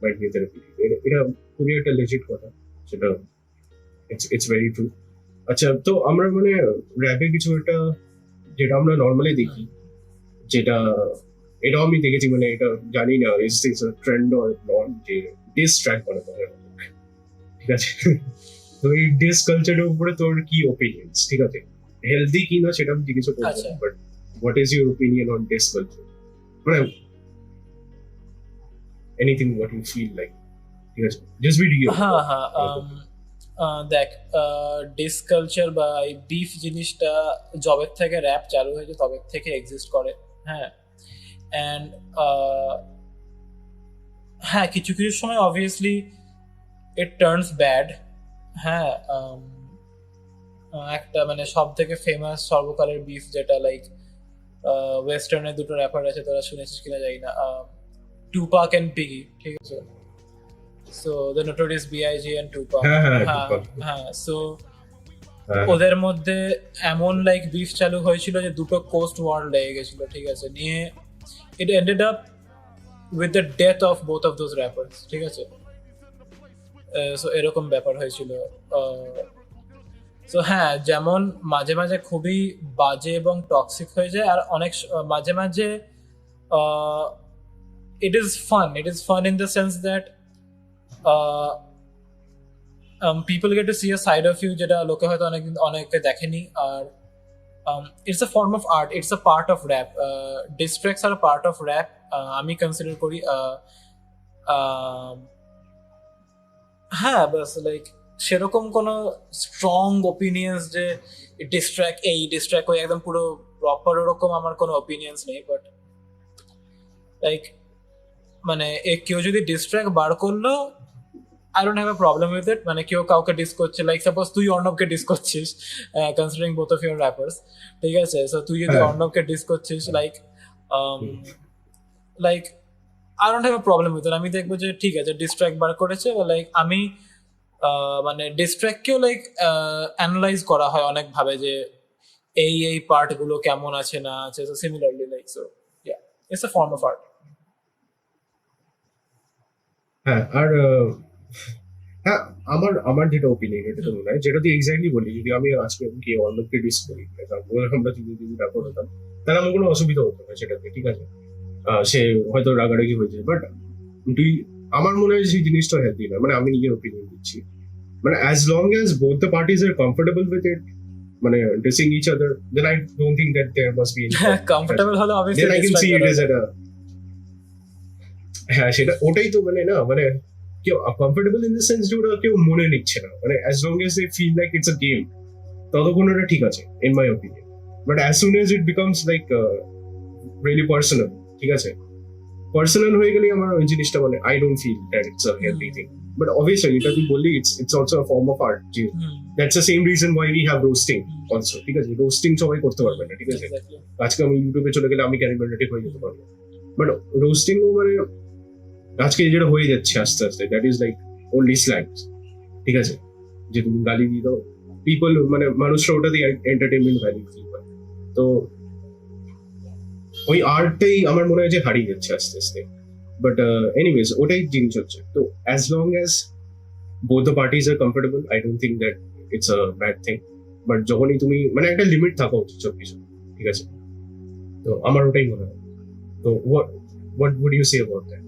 might be a therapy এটা খুবই একটা legit কথা সেটা it's very true আচ্ছা তো আমরা মানে র্যাপে কিছু একটা যেটা আমরা নর্মালি দেখি যেটা এটাও আমি দেখেছি মানে এটা জানি না is this a trend or not যে ডিস ট্র্যাক বানানো হয় ঠিক আছে তো এই ডিস কালচারের উপরে তোর কি ওপিনিয়ন্স ঠিক আছে হেলদি কি না সেটা আমি জিজ্ঞেস করবো but what is your opinion on diss culture well anything what you feel like yes just be real দেখ ডিস কালচার বা এই বিফ জিনিসটা জবের থেকে র্যাপ চালু হয়েছে তবে থেকে এক্সিস্ট করে হ্যাঁ অ্যান্ড হ্যাঁ কিছু কিছু সময় অবভিয়াসলি ইট টার্নস ব্যাড হ্যাঁ একটা মানে সব থেকে ফেমাস সর্বকালের বিফ যেটা লাইক ওয়েস্টার্নে দুটো র্যাপার আছে তোরা শুনেছিস কিনা জানি না টুপাক এন্ড বিগি ঠিক আছে so the Notorious BIG and Tupac হ্যাঁ সো ওদের মধ্যে এমন লাইক বিফ চালু হয়েছিল যে দুটো কোস্ট ওয়ার লেগে গেছিল ঠিক আছে নিয়ে it ended up with the death of both of those rappers ঠিক আছে সো এরকম ব্যাপার হয়েছিল সো হ্যাঁ, যেমন মাঝে মাঝে খুবই বাজে এবং টক্সিক হয়ে যায়, আর অনেক মাঝে মাঝে it is fun in the sense that people get to see a side of you যেটা লোকে হয়তো অনেকে দেখেনি। আর it's a form of art, it's a part of rap, diss tracks are part of rap আমি কনসিডার করি। হ্যাঁ, বাস like সেরকম কোনো স্ট্রং ওপিনিয়ন্স যে ডিস্ট্র্যাক্ট ওই একদম পুরো প্রপার ওরকম আমার কোনো ওপিনিয়ন্স নেই, বাট লাইক মানে কেউ যদি ডিস্ট্র্যাক্ট বার করলো, I don't have a problem with it. মানে কেউ কাউকে ডিস করছে, লাইক সাপোজ তুই অর্ণবকে ডিস করছিস, considering both of your wrappers, ঠিক আছে? সো তুই যদি হ্যাঁ অর্ণবকে ডিস করছিস, like I don't have a problem with it. আমি দেখবো যে ঠিক আছে, ডিস্ট্র্যাক্ট বার করেছে, লাইক আমি মানে ডিস্ট্র্যাক্টকেও লাইক অ্যানালাইজ করা হয় অনেক ভাবে যে এই পার্ট গুলো কেমন আছে না আছে। So similarly like, so yeah, it's a form of art. হ্যাঁ আর হ্যাঁ আমার আমার যেটা ওপিনিয়ন এটা তো মনে হয়, যেটা তুই এক্স্যাক্টলি বলি, যদি আমি আজকে কি অর্ণবকে ডিস করি, আমরা যদি ব্যাপার হতাম, তাহলে আমার কোনো অসুবিধা হতো না সেটাতে, ঠিক আছে? সে হয়তো রাগারাগি হয়েছে, বাট তুই, আমার মনে হয় সেই জিনিসটা হেলদি না, মানে আমি নিজের ওপিনিয়ন দিচ্ছি, মানে as long as both the parties are comfortable with it, মানে dissing each other, then I don't think that there must be any problem. Comfortable হলে Then I can obviously see it as a, হ্যাঁ সেটা ওটাই তো, মানে না মানে কেউ কমফোর্টেবল ইন দ্য সেন্স যে ওরা কেউ মনে নিচ্ছে না, মানে as long as they feel like it's a game, ততক্ষণ ওটা ঠিক আছে in my opinion. But as soon as it becomes like really personal, ঠিক আছে, পার্সোনাল হয়ে গেলে আমার ওই জিনিসটা, মানে I don't feel that it's a healthy thing. But obviously এটা তুই বললি, it's also a form of art, যে that's the same reason why we have roasting also, ঠিক আছে? রোস্টিং সবাই করতে পারবে না, ঠিক আছে? আজকে আমি ইউটিউবে চলে গেলে আমি ক্যারিমেটিক হয়ে যেতে পারবো, বাট রোস্টিংও মানে আজকে যেটা হয়ে যাচ্ছে আস্তে আস্তে, that is like only slangs, ঠিক আছে? যে তুমি গালি দিয়ে দাও, পিপল মানে মানুষরা ওটাতে এন্টারটেনমেন্ট ভ্যালু ফিল করে, তো ওই আর্টটাই আমার মনে হয় যে হারিয়ে যাচ্ছে আস্তে আস্তে। বাট এনিওয়েজ ওটাই জিনিস হচ্ছে, তো as long as both the parties are comfortable, I don't think that it's a bad thing. But যখনই তুমি, মানে একটা লিমিট থাকা উচিত সব কিছু, ঠিক আছে? তো আমার ওটাই মনে হয়। তো what would you say about that,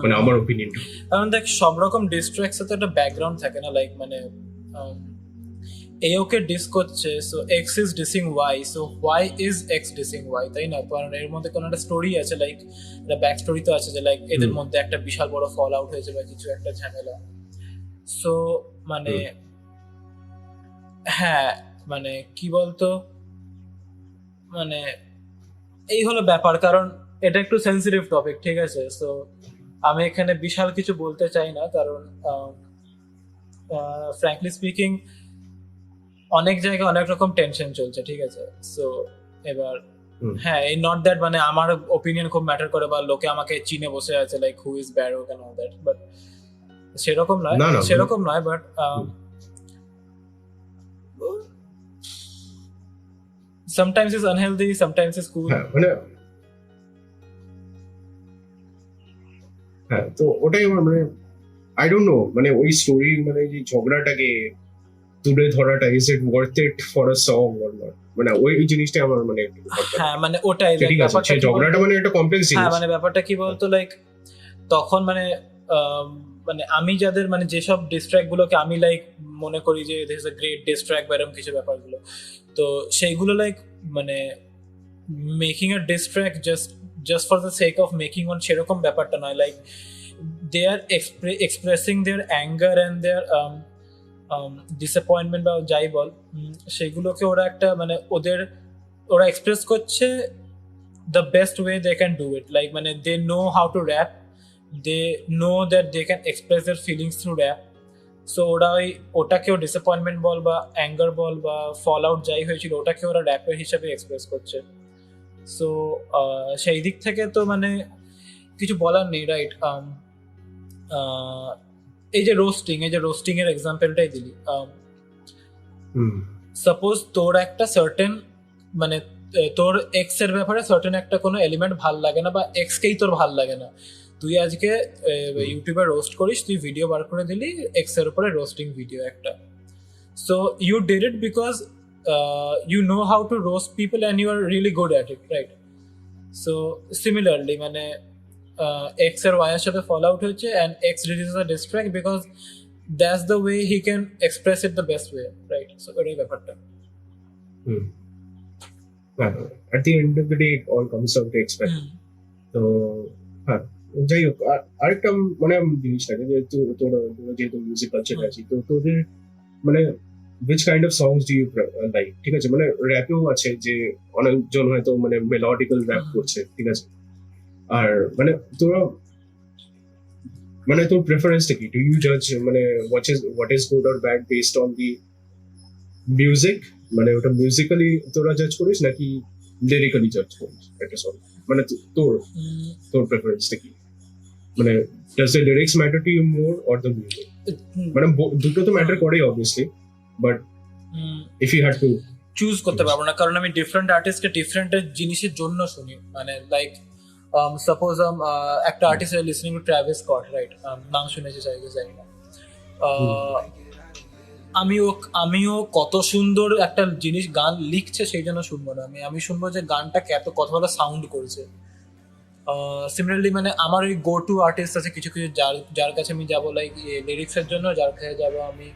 মানে আমার ওপিনিয়নটা? কারণ দেখ, সব রকম ডিস্ট্র্যাক্টস তো একটা ব্যাকগ্রাউন্ড থাকে না, লাইক মানে এ ওকে ডিস করছে, so X is dissing Y, so Y is X dissing Y, তাই না? কারণ এর মধ্যে কোনো একটা স্টোরি আছে, লাইক একটা ব্যাক স্টোরি তো আছে, যে লাইক এদের মধ্যে একটা বিশাল বড় ফল আউট হয়েছে বা কিছু একটা ঝামেলা। সো মানে হ্যাঁ, মানে কি বলতো, মানে এই হলো ব্যাপার, কারণ এটা একটু সেন্সিটিভ টপিক, ঠিক আছে? সো আমি এখানে বিশাল কিছু বলতে চাই না, কারণ ফ্র্যাঙ্কলি স্পিকিং অনেক জায়গায় অনেক রকম টেনশন চলছে, ঠিক আছে? সো এবার হ্যাঁ, এই নট দ্যাট মানে আমার ওপিনিয়ন খুব ম্যাটার করে বা লোকে আমাকে চিনে বসে আছে, like who is Barrow and all that, but সেরকম নয়, but sometimes is unhealthy, sometimes is cool. মানে হ্যাঁ, তো ওটাই আমার মানে আই ডোন্ট নো, মানে ওই স্টোরি, মানে যে ঝগড়াটাকে তুলে ধরাটা, is it worth it for a song or not, মানে ওই জিনিসটা আমার মানে হ্যাঁ, মানে ওটাই ঠিক আছে, সেই ঝগড়াটা মানে একটা কমপ্লেক্স জিনিস। হ্যাঁ, মানে ব্যাপারটা কি বলতো, লাইক তখন মানে মানে আমি যাদের মানে যেসব ডিস্ট্র্যাক্ট গুলোকে আমি লাইক মনে করি যে this is a great distract বা এরকম কিছু ব্যাপারগুলো, তো সেইগুলো লাইক মানে making a distract just for the sake of making one, সেরকম ব্যাপারটা নয়। Like they are expressing their anger and their disappointment বা যাই বল, সেগুলোকে ওরা একটা মানে ওরা এক্সপ্রেস করছে the best way they can do it, like মানে they know how to rap, they know that they can express their feelings through rap. So ওটাকেও ডিসঅ্যাপয়েন্টমেন্ট বল বা অ্যাঙ্গার বল বা ফল আউট যাই হয়েছিল, ওটাকে ওরা র্যাপের হিসাবে এক্সপ্রেস করছে। সো সেই দিক থেকে তো মানে কিছু বলার নেই, রাইট? এই যে রোস্টিং এর এক্সাম্পলটাই দিলি, সাপোজ তোর একটা সার্টেন মানে তোর এক্স এর ব্যাপারে সার্টেন একটা কোনো এলিমেন্ট ভাল লাগে না বা এক্সকেই তোর ভাল লাগে না, তুই আজকে ইউটিউবে রোস্ট করিস, তুই ভিডিও বার করে দিলি এক্স এর উপরে রোস্টিং ভিডিও একটা। So you did it because you know how to roast people and you are really good at it, right? So similarly মানে X এর Y এর সাথে ফল আউট হচ্ছে and X releases a diss track because that's the way he can express it the best way, right? So ওটাই ব্যাপারটা। Hmm. At the end of the day, it all comes down to expect. তো হ্যাঁ, যাই হোক, আরেকটা মানে জিনিসটাকে যেহেতু তোরা যেহেতু মিউজিক কালচার আছে, তো তোদের মানে which kind of songs do you like? ঠিক আছে, মানে র্যাপেও আছে যে অনেকজন হয়তো মানে মেলোডিক্যাল র্যাপ করছে, ঠিক আছে, আর মানে তোরা মানে তোর প্রেফারেন্সটা কি? ডু ইউ জাজ মানে what is good or bad based on the music, মানে ওটা মিউজিক্যালি তোরা জাজ করিস নাকি লিরিক্যালি জাজ করিস একটা সং? মানে তোর তোর প্রেফারেন্সটা কি? মানে does the lyrics matter to you more or the music? মানে দুটো তো ম্যাটার করে obviously, but if you had to choose করতে পারবো না, কারণ আমি ডিফারেন্ট আর্টিস্টকে ডিফারেন্ট জিনিসের জন্য শুনি। মানে লাইক সাপোজ একটা artist listening to Travis Scott, right? নাম শুনেছি জানি না। আমিও কত সুন্দর একটা জিনিস গান লিখছে সেই জন্য শুনবো না, আমি শুনবো যে গানটাকে এত কত ভালো সাউন্ড করেছে। সিমিলারলি মানে আমার ওই গো টু আর্টিস্ট আছে কিছু কিছু, যার কাছে আমি যাবো লাইক লিরিক্সের জন্য, যার কাছে যাবো আমি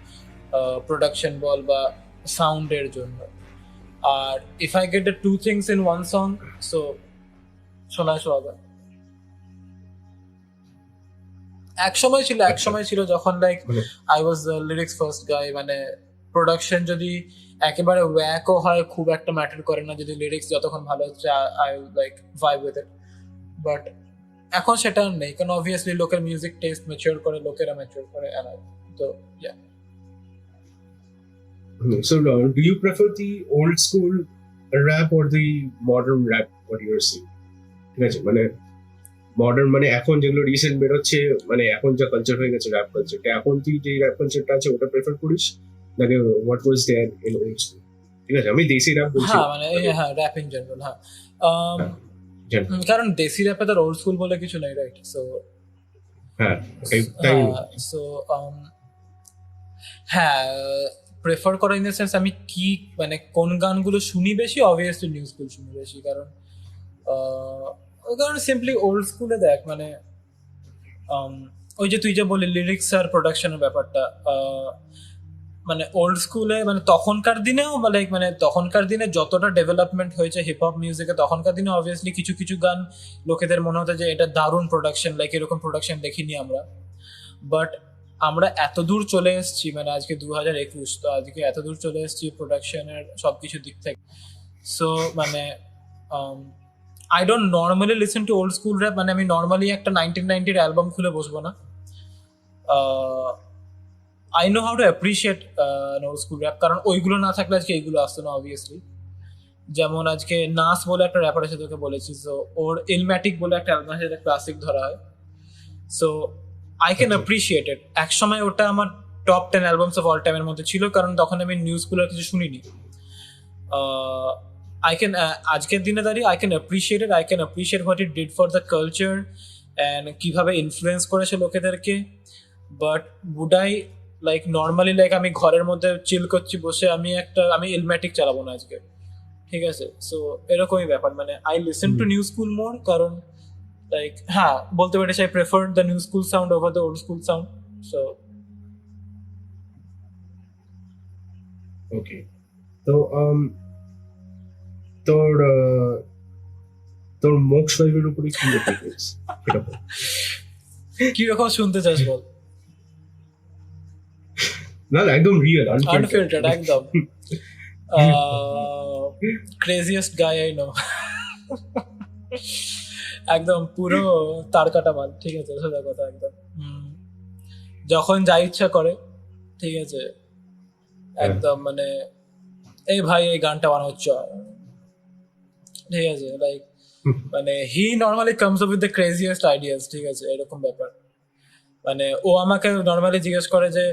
প্রোডাকশন বল বা সাউন্ডের জন্য। আর if I get the two things in one song, so শোনা সোহাগা। এক সময় ছিল যখন like I was the lyrics first guy, মানে প্রোডাকশন যদি একেবারে ওয়্যাকও হয় খুব একটা ম্যাটার করে না, যদি লিরিক্স যতক্ষণ ভালো হচ্ছে I like vibe with it. But এখন সেটা নেই, কারণ অবভিয়াসলি লোকের মিউজিক টেস্ট ম্যাচিওর করে, লোকেরা ম্যাচিওর করে। তো ইয়া। So, do you prefer the old school rap or the modern rap? What you are saying, ঠিক আছে, মানে মডার্ন মানে এখন যেগুলো রিসেন্ট বেরোচ্ছে, মানে এখন যা কালচার হয়ে গেছে র্যাপ কালচারটা, এখন তুই যে র্যাপ কালচারটা আছে ওটা প্রেফার করিস নাকি what was there in old school? ঠিক আছে, আমি দেশি র্যাপ বলছি। হ্যাঁ মানে হ্যাঁ, র্যাপ ইন জেনারেল। হ্যাঁ, কারণ দেশি র্যাপে তার ওল্ড স্কুল বলে কিছু নেই, রাইট? সো হ্যাঁ, সো হ্যাঁ, প্রেফার করা ইন দ্য সেন্স আমি কি মানে কোন গানগুলো শুনি বেশি, অবভিয়াসলি নিউ স্কুল শুনি বেশি। কারণ সিম্পলি ওল্ড স্কুলে দেখ মানে ওই যে তুই যে বললি লিরিক্স আর প্রোডাকশনের ব্যাপারটা, মানে ওল্ড স্কুলে মানে তখনকার দিনেও লাইক মানে তখনকার দিনে যতটা ডেভেলপমেন্ট হয়েছে হিপ হপ মিউজিকে, তখনকার দিনে অবভিয়াসলি কিছু কিছু গান লোকেদের মনে হতো যে এটা দারুণ প্রোডাকশন, লাইক এরকম প্রোডাকশন দেখিনি আমরা। বাট আমরা এত দূর চলে এসেছি, মানে আজকে 2021, তো আজকে এত দূর চলে এসেছি প্রোডাকশনের সব কিছুর দিক থেকে। সো মানে I don't normally listen to old school rap, মানে আমি নর্মালি একটা 1990-র অ্যালবাম খুলে বসবো না। I know how to appreciate old school rap, কারণ ওইগুলো না থাকলে আজকে এইগুলো আসতো না অবভিয়াসলি। যেমন আজকে নাস বলে একটা র্যাপার আছে, তোকে বলেছি, সো ওর ইলম্যাটিক বলে একটা অ্যালবাম আছে, ক্লাসিক ধরা হয়। So I can appreciate it. এক সময় ওটা আমার টপ 10 অ্যালবামস অফ অল টাইমের মধ্যে ছিল, কারণ তখন আমি নিউ স্কুলের কিছু শুনিনি। I can আজকের দিনে দাঁড়িয়ে I can appreciate it, I can appreciate what it did for the culture and কিভাবে ইনফ্লুয়েন্স করেছে লোকেদেরকে। But would I like normally like আমি ঘরের মধ্যে চিল করছি বসে আমি ইলম্যাটিক চালাবো না আজকে, ঠিক আছে? সো এরকমই ব্যাপার, মানে I listen to new school more, কারণ লাইক হ্যাঁ বলতে পারিস I prefer the new school sound over the old school sound. So okay, তো তোর তোর মোক্স ভাইবের উপরে কি রেফারেন্স, কি রকম শুনতে চাস বল? না একদম রিয়েল আনফিল্টার্ড একদম ক্রেজিয়েস্ট গাই আই নো, একদম পুরো তার কাটা মাল, ঠিক আছে? সোজা কথা একদম, যখন যা ইচ্ছা করে, ঠিক আছে? একদম মানে এই ভাই এই গানটা বানাচ্ছ, ঠিক আছে? লাইক মানে he normally comes up with the craziest ideas, ঠিক আছে? এরকম ব্যাপার। মানে ও আমাকে নর্মালি জিজ্ঞেস করে যে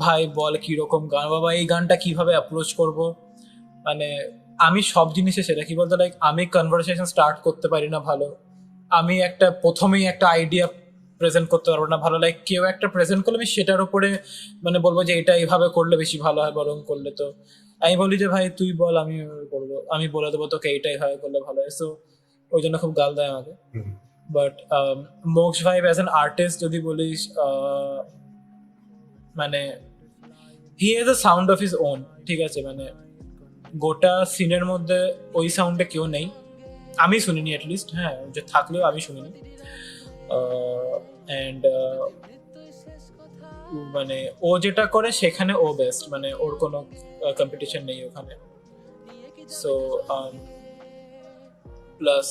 ভাই বল কিরকম গান, বাবা এই গানটা কিভাবে অ্যাপ্রোচ করব। মানে আমি সব জিনিসে সেটা কি বলতে লাইক আমি কনভারসেশন স্টার্ট করতে পারি না ভালো, আমি প্রথমেই একটা আইডিয়া প্রেজেন্ট করতে পারবো না ভালো, লাইক কেউ একটা প্রেজেন্ট করলে আমি সেটার উপরে মানে বলবো যে এটা এইভাবে করলে বেশি ভালো হয়, বরং করলে তো আমি বলি যে ভাই তুই বল, আমি করবো, আমি বলে দেবো তোকে এইটাই ভাবে করলে ভালো হয়। সো ওই জন্য খুব গাল দেয় আমাকে। হুম, বাট মোক্ষ ভাই অ্যাজ অ্যান আর্টিস্ট যদি বলিস, মানে হি has a sound of his own, ঠিক আছে, মানে গোটা সিনের মধ্যে ওই সাউন্ডে কেউ নেই, আমি শুনিনি অ্যাটলিস্ট, হ্যাঁ যে থাকলেও আমি শুনিনি। অ্যান্ড মানে ও যেটা করে সেখানে ও বেস্ট, মানে ওর কোনো কম্পিটিশন নেই ওখানে। সো প্লাস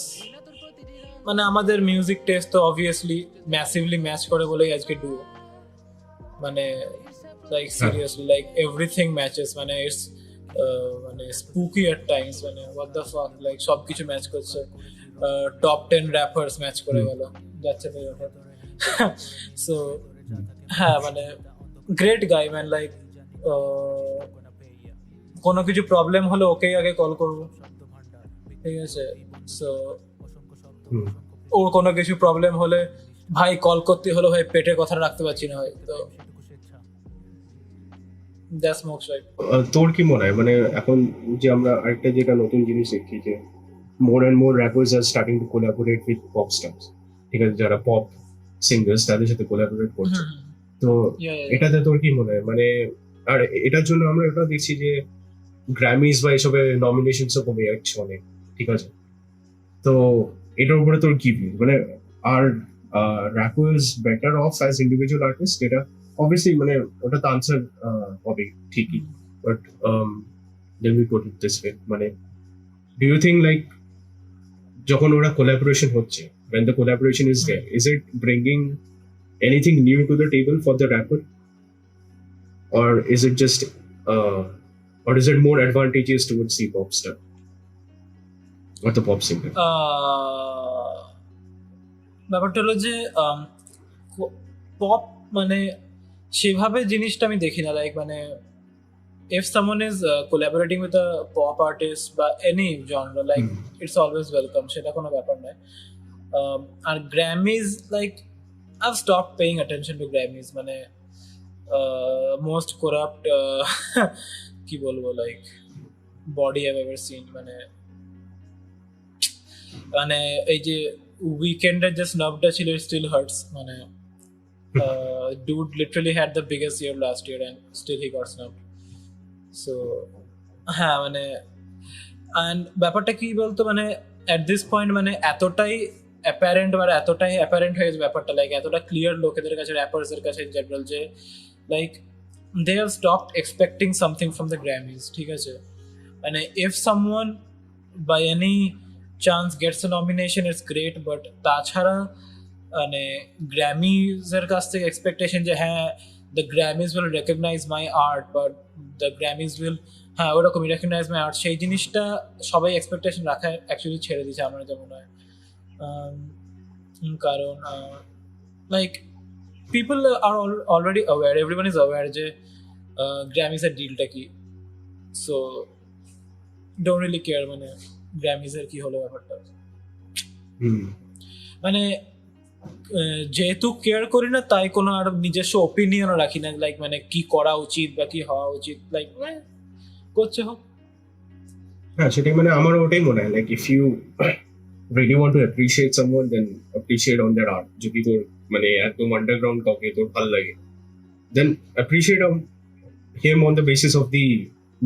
মানে আমাদের মিউজিক টেস্ট তো অবভিয়াসলি ম্যাসিভলি ম্যাচ করে বলেই আজকে ডু, মানে লাইক হ্যাঁ, সিরিয়াসলি লাইক এভরিথিং ম্যাচেস, মানে ইটস মানে স্পুকি এট টাইমস, মানে হোয়াট দ্য ফাক, লাইক সবকিছু ম্যাচ করছে। টপ 10 র্যাপার্স ম্যাচ করে হুম, গেল, যাচ্ছে তো ব্যাপার। সো হ্যাঁ মানে গ্রেট গাই ম্যান, লাইক কোনো কিছু প্রবলেম হলে ওকেই আগে কল করবো, ঠিক আছে। সো হুম। ওর কোনো কিছু প্রবলেম হলে ভাই কল করতে হলো, ভাই পেটের কথা রাখতে পারছি না ভাই, তো দ্যাটস মোক্স ভাই। তোর কি মনে হয় মানে এখন যে আমরা আরেকটা যেটা নতুন জিনিস দেখছি যে more and more rappers are starting to collaborate with pop stars, ঠিক আছে, যারা পপ সিঙ্গার্স তাদের সাথে কোলাবোরেট করছে। তো এটাতে তোর কি মনে হয় মানে, আর এটার জন্য আমরা এটা দেখছি যে গ্র্যামিজ বা এসবে নমিনেশনসও কমে যাচ্ছে অনেক, ঠিক আছে। তো এটার উপরে তোর কি ভিউ মানে, are rappers better off as individual artist, এটা অবভিয়াসলি মানে ওটা তো আনসার হবে ঠিকই, but let me put it this way, মানে ডু ইউ থিঙ্ক লাইক যখন ওরা কোলাবোরেশন হচ্ছে, when the collaboration is there, is it bringing anything new to the table for the rapper, or is it just uh, or is it more advantageous towards the pop star or the pop singer? ব্যাপারটা হলো যে pop মানে সেভাবে জিনিসটা আমি দেখি না, লাইক মানে if someone is collaborating with a pop artist বা any genre, like it's always welcome, সেটা কোনো ব্যাপার নয়। আর Grammys, like I've stopped paying attention to Grammys, মানে মোস্ট করাপ্ট কি বলবো like body I've ever seen, মানে মানে এই যে উইকেন্ডের যে স্নাবটা ছিল স্টিল হার্টস, মানে dude literally had the biggest year last year and still he got snubbed. So হ্যাঁ মানে অ্যান্ড ব্যাপারটা কি বলতো, মানে অ্যাট দিস পয়েন্ট মানে এতটাই অ্যাপারেন্ট বা এতটাই অ্যাপারেন্ট হয়ে গেছে ব্যাপারটা, লাইক এতটা ক্লিয়ার লোকেদের কাছে, র্যাপার্সের কাছে ইন জেনারেল, যে like they have stopped expecting something from the Grammys, ঠিক আছে। মানে if someone by any chance gets a nomination it's great, but তাছাড়া মানে গ্র্যামিজের কাছ থেকে এক্সপেকটেশন যে হ্যাঁ the Grammys will recognise my art, but the Grammys will, হ্যাঁ ওরকমই রেকগনাইজ মাই আর্ট, সেই জিনিসটা সবাই এক্সপেকটেশন রাখা অ্যাকচুয়ালি ছেড়ে দিয়েছে আমার যেমন হয়। কারণ like people are already aware, everyone is aware যে গ্র্যামিজের ডিলটা কি। সো ডোন্ট রিয়েলি কেয়ার মানে গ্র্যামিজের কি হলো ব্যাপারটা, মানে যেহেতু কেয়ার করি না তাই কোনো আর নিজস্ব ওপিনিয়নও রাখি না, লাইক মানে কি করা উচিত বা কি হওয়া উচিত, লাইক করছে হোক। হ্যাঁ সেটাই, মানে আমারও ওটাই মনে হয়, like if you really want to appreciate someone, then appreciate on their art. যদি তোর মানে একদম আন্ডারগ্রাউন্ড কাউকে তোর ভালো লাগে, then appreciate him on the basis of the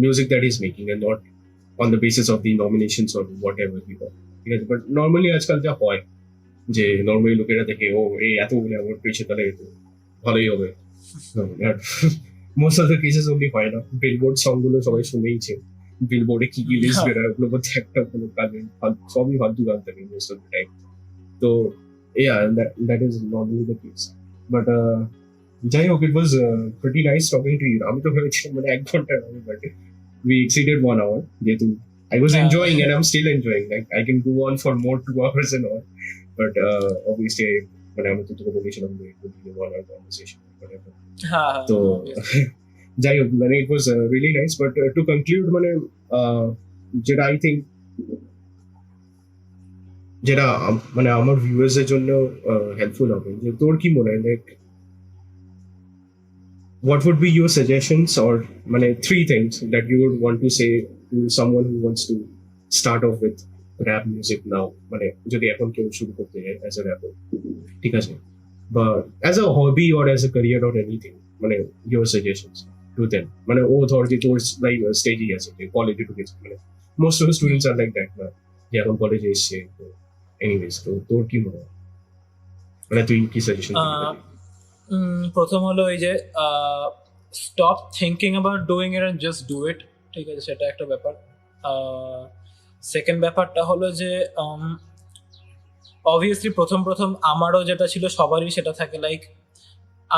music that he's making and not on the basis of the nominations or whatever he got, ঠিক আছে। বাট নর্মালি আজকাল যা হয় যে নর্মালি লোকেরা দেখে ও এই এত বলে আমার পেয়েছে তাহলে তো ভালোই হবে, মোস্ট অফ দ্য কেসেস অমনি হয় না। বিলবোর্ড সং গুলো সবাই শুনেইছে, বিলবোর্ডে কি কি লিস্ট বেরোয় ওগুলোর মধ্যে একটা কোনো কাজে সবই ফালতু গান থাকে মোস্ট অফ দ্য টাইম। তো that is normally the case. But যাই হোক, it was pretty nice talking to you. আমি তো ভেবেছিলাম মানে 1 ঘন্টা হবে, বাট we exceeded 1 hour, যেহেতু I was enjoying and I'm still enjoying, like I can go on for more 2 hours and all, but obviously মানে আমি তো তোকে বলেছিলাম যে it would be a 1 hour conversation, whatever. তো যাই হোক মানে it was really nice, but to conclude মানে যেটা I think যেটা মানে আমার ভিউয়ার্স এর জন্য হেল্পফুল হবে, যে তোর কি মনে হয়, like what would be your suggestions or মানে three things that you would want to say to someone who wants to start off with rap music now, মানে যদি এখন কেউ শুরু করতে চায় as a rapper, ঠিক আছে, বা as a hobby or as a career or anything, মানে your suggestions to them, মানে ও ধর যে তোর লাইক স্টেজই আছে যে কলেজে ঢুকেছে, মানে most of the students are like that না, যে এখন কলেজে এসছে, তো এনিওয়েজ তো তোর কি মনে হয়, মানে তুই কি সাজেশন দিবি? প্রথম হলো এই যে stop thinking about doing it and just do ইট, ঠিক আছে, সেটা একটা ব্যাপার। সেকেন্ড ব্যাপারটা হলো যে অবভিয়াসলি প্রথম প্রথম আমারও যেটা ছিল, সবারই সেটা থাকে, লাইক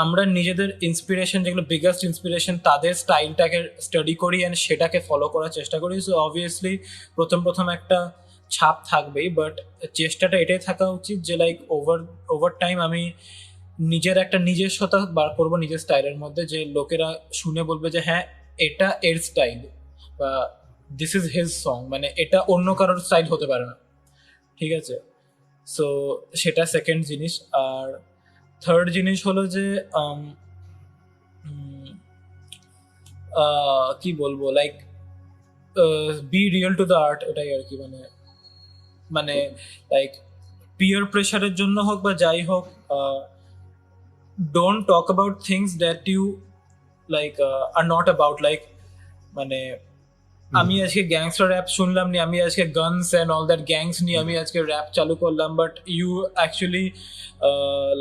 আমরা নিজেদের ইন্সপিরেশন, যেগুলো বিগেস্ট ইন্সপিরেশন, তাদের স্টাইলটাকে স্টাডি করি অ্যান্ড সেটাকে ফলো করার চেষ্টা করি। সো অবভিয়াসলি প্রথম প্রথম একটা ছাপ থাকবেই, বাট চেষ্টাটা এটাই থাকা উচিত যে লাইক ওভার টাইম আমি নিজের একটা নিজস্বতা বার করবো নিজের স্টাইলের মধ্যে, যে লোকেরা শুনে বলবে যে হ্যাঁ এটা এর স্টাইল, বা দিস ইজ হিজ সং, মানে এটা অন্য কারোর স্টাইল হতে পারে না, ঠিক আছে। সো সেটা সেকেন্ড জিনিস। আর থার্ড জিনিস হলো যে কি বলবো, like be real to the art, এটাই আর কি। মানে মানে লাইক পিয়ার প্রেশারের জন্য হোক বা যাই হোক, don't talk about things that you like are not about, like মানে আমি আজকে গ্যাংস্টার র্যাপ শুনলাম নি, আমি আজকে guns and all that gangs নিয়ে আমি আজকে র্যাপ চালু করলাম, but you actually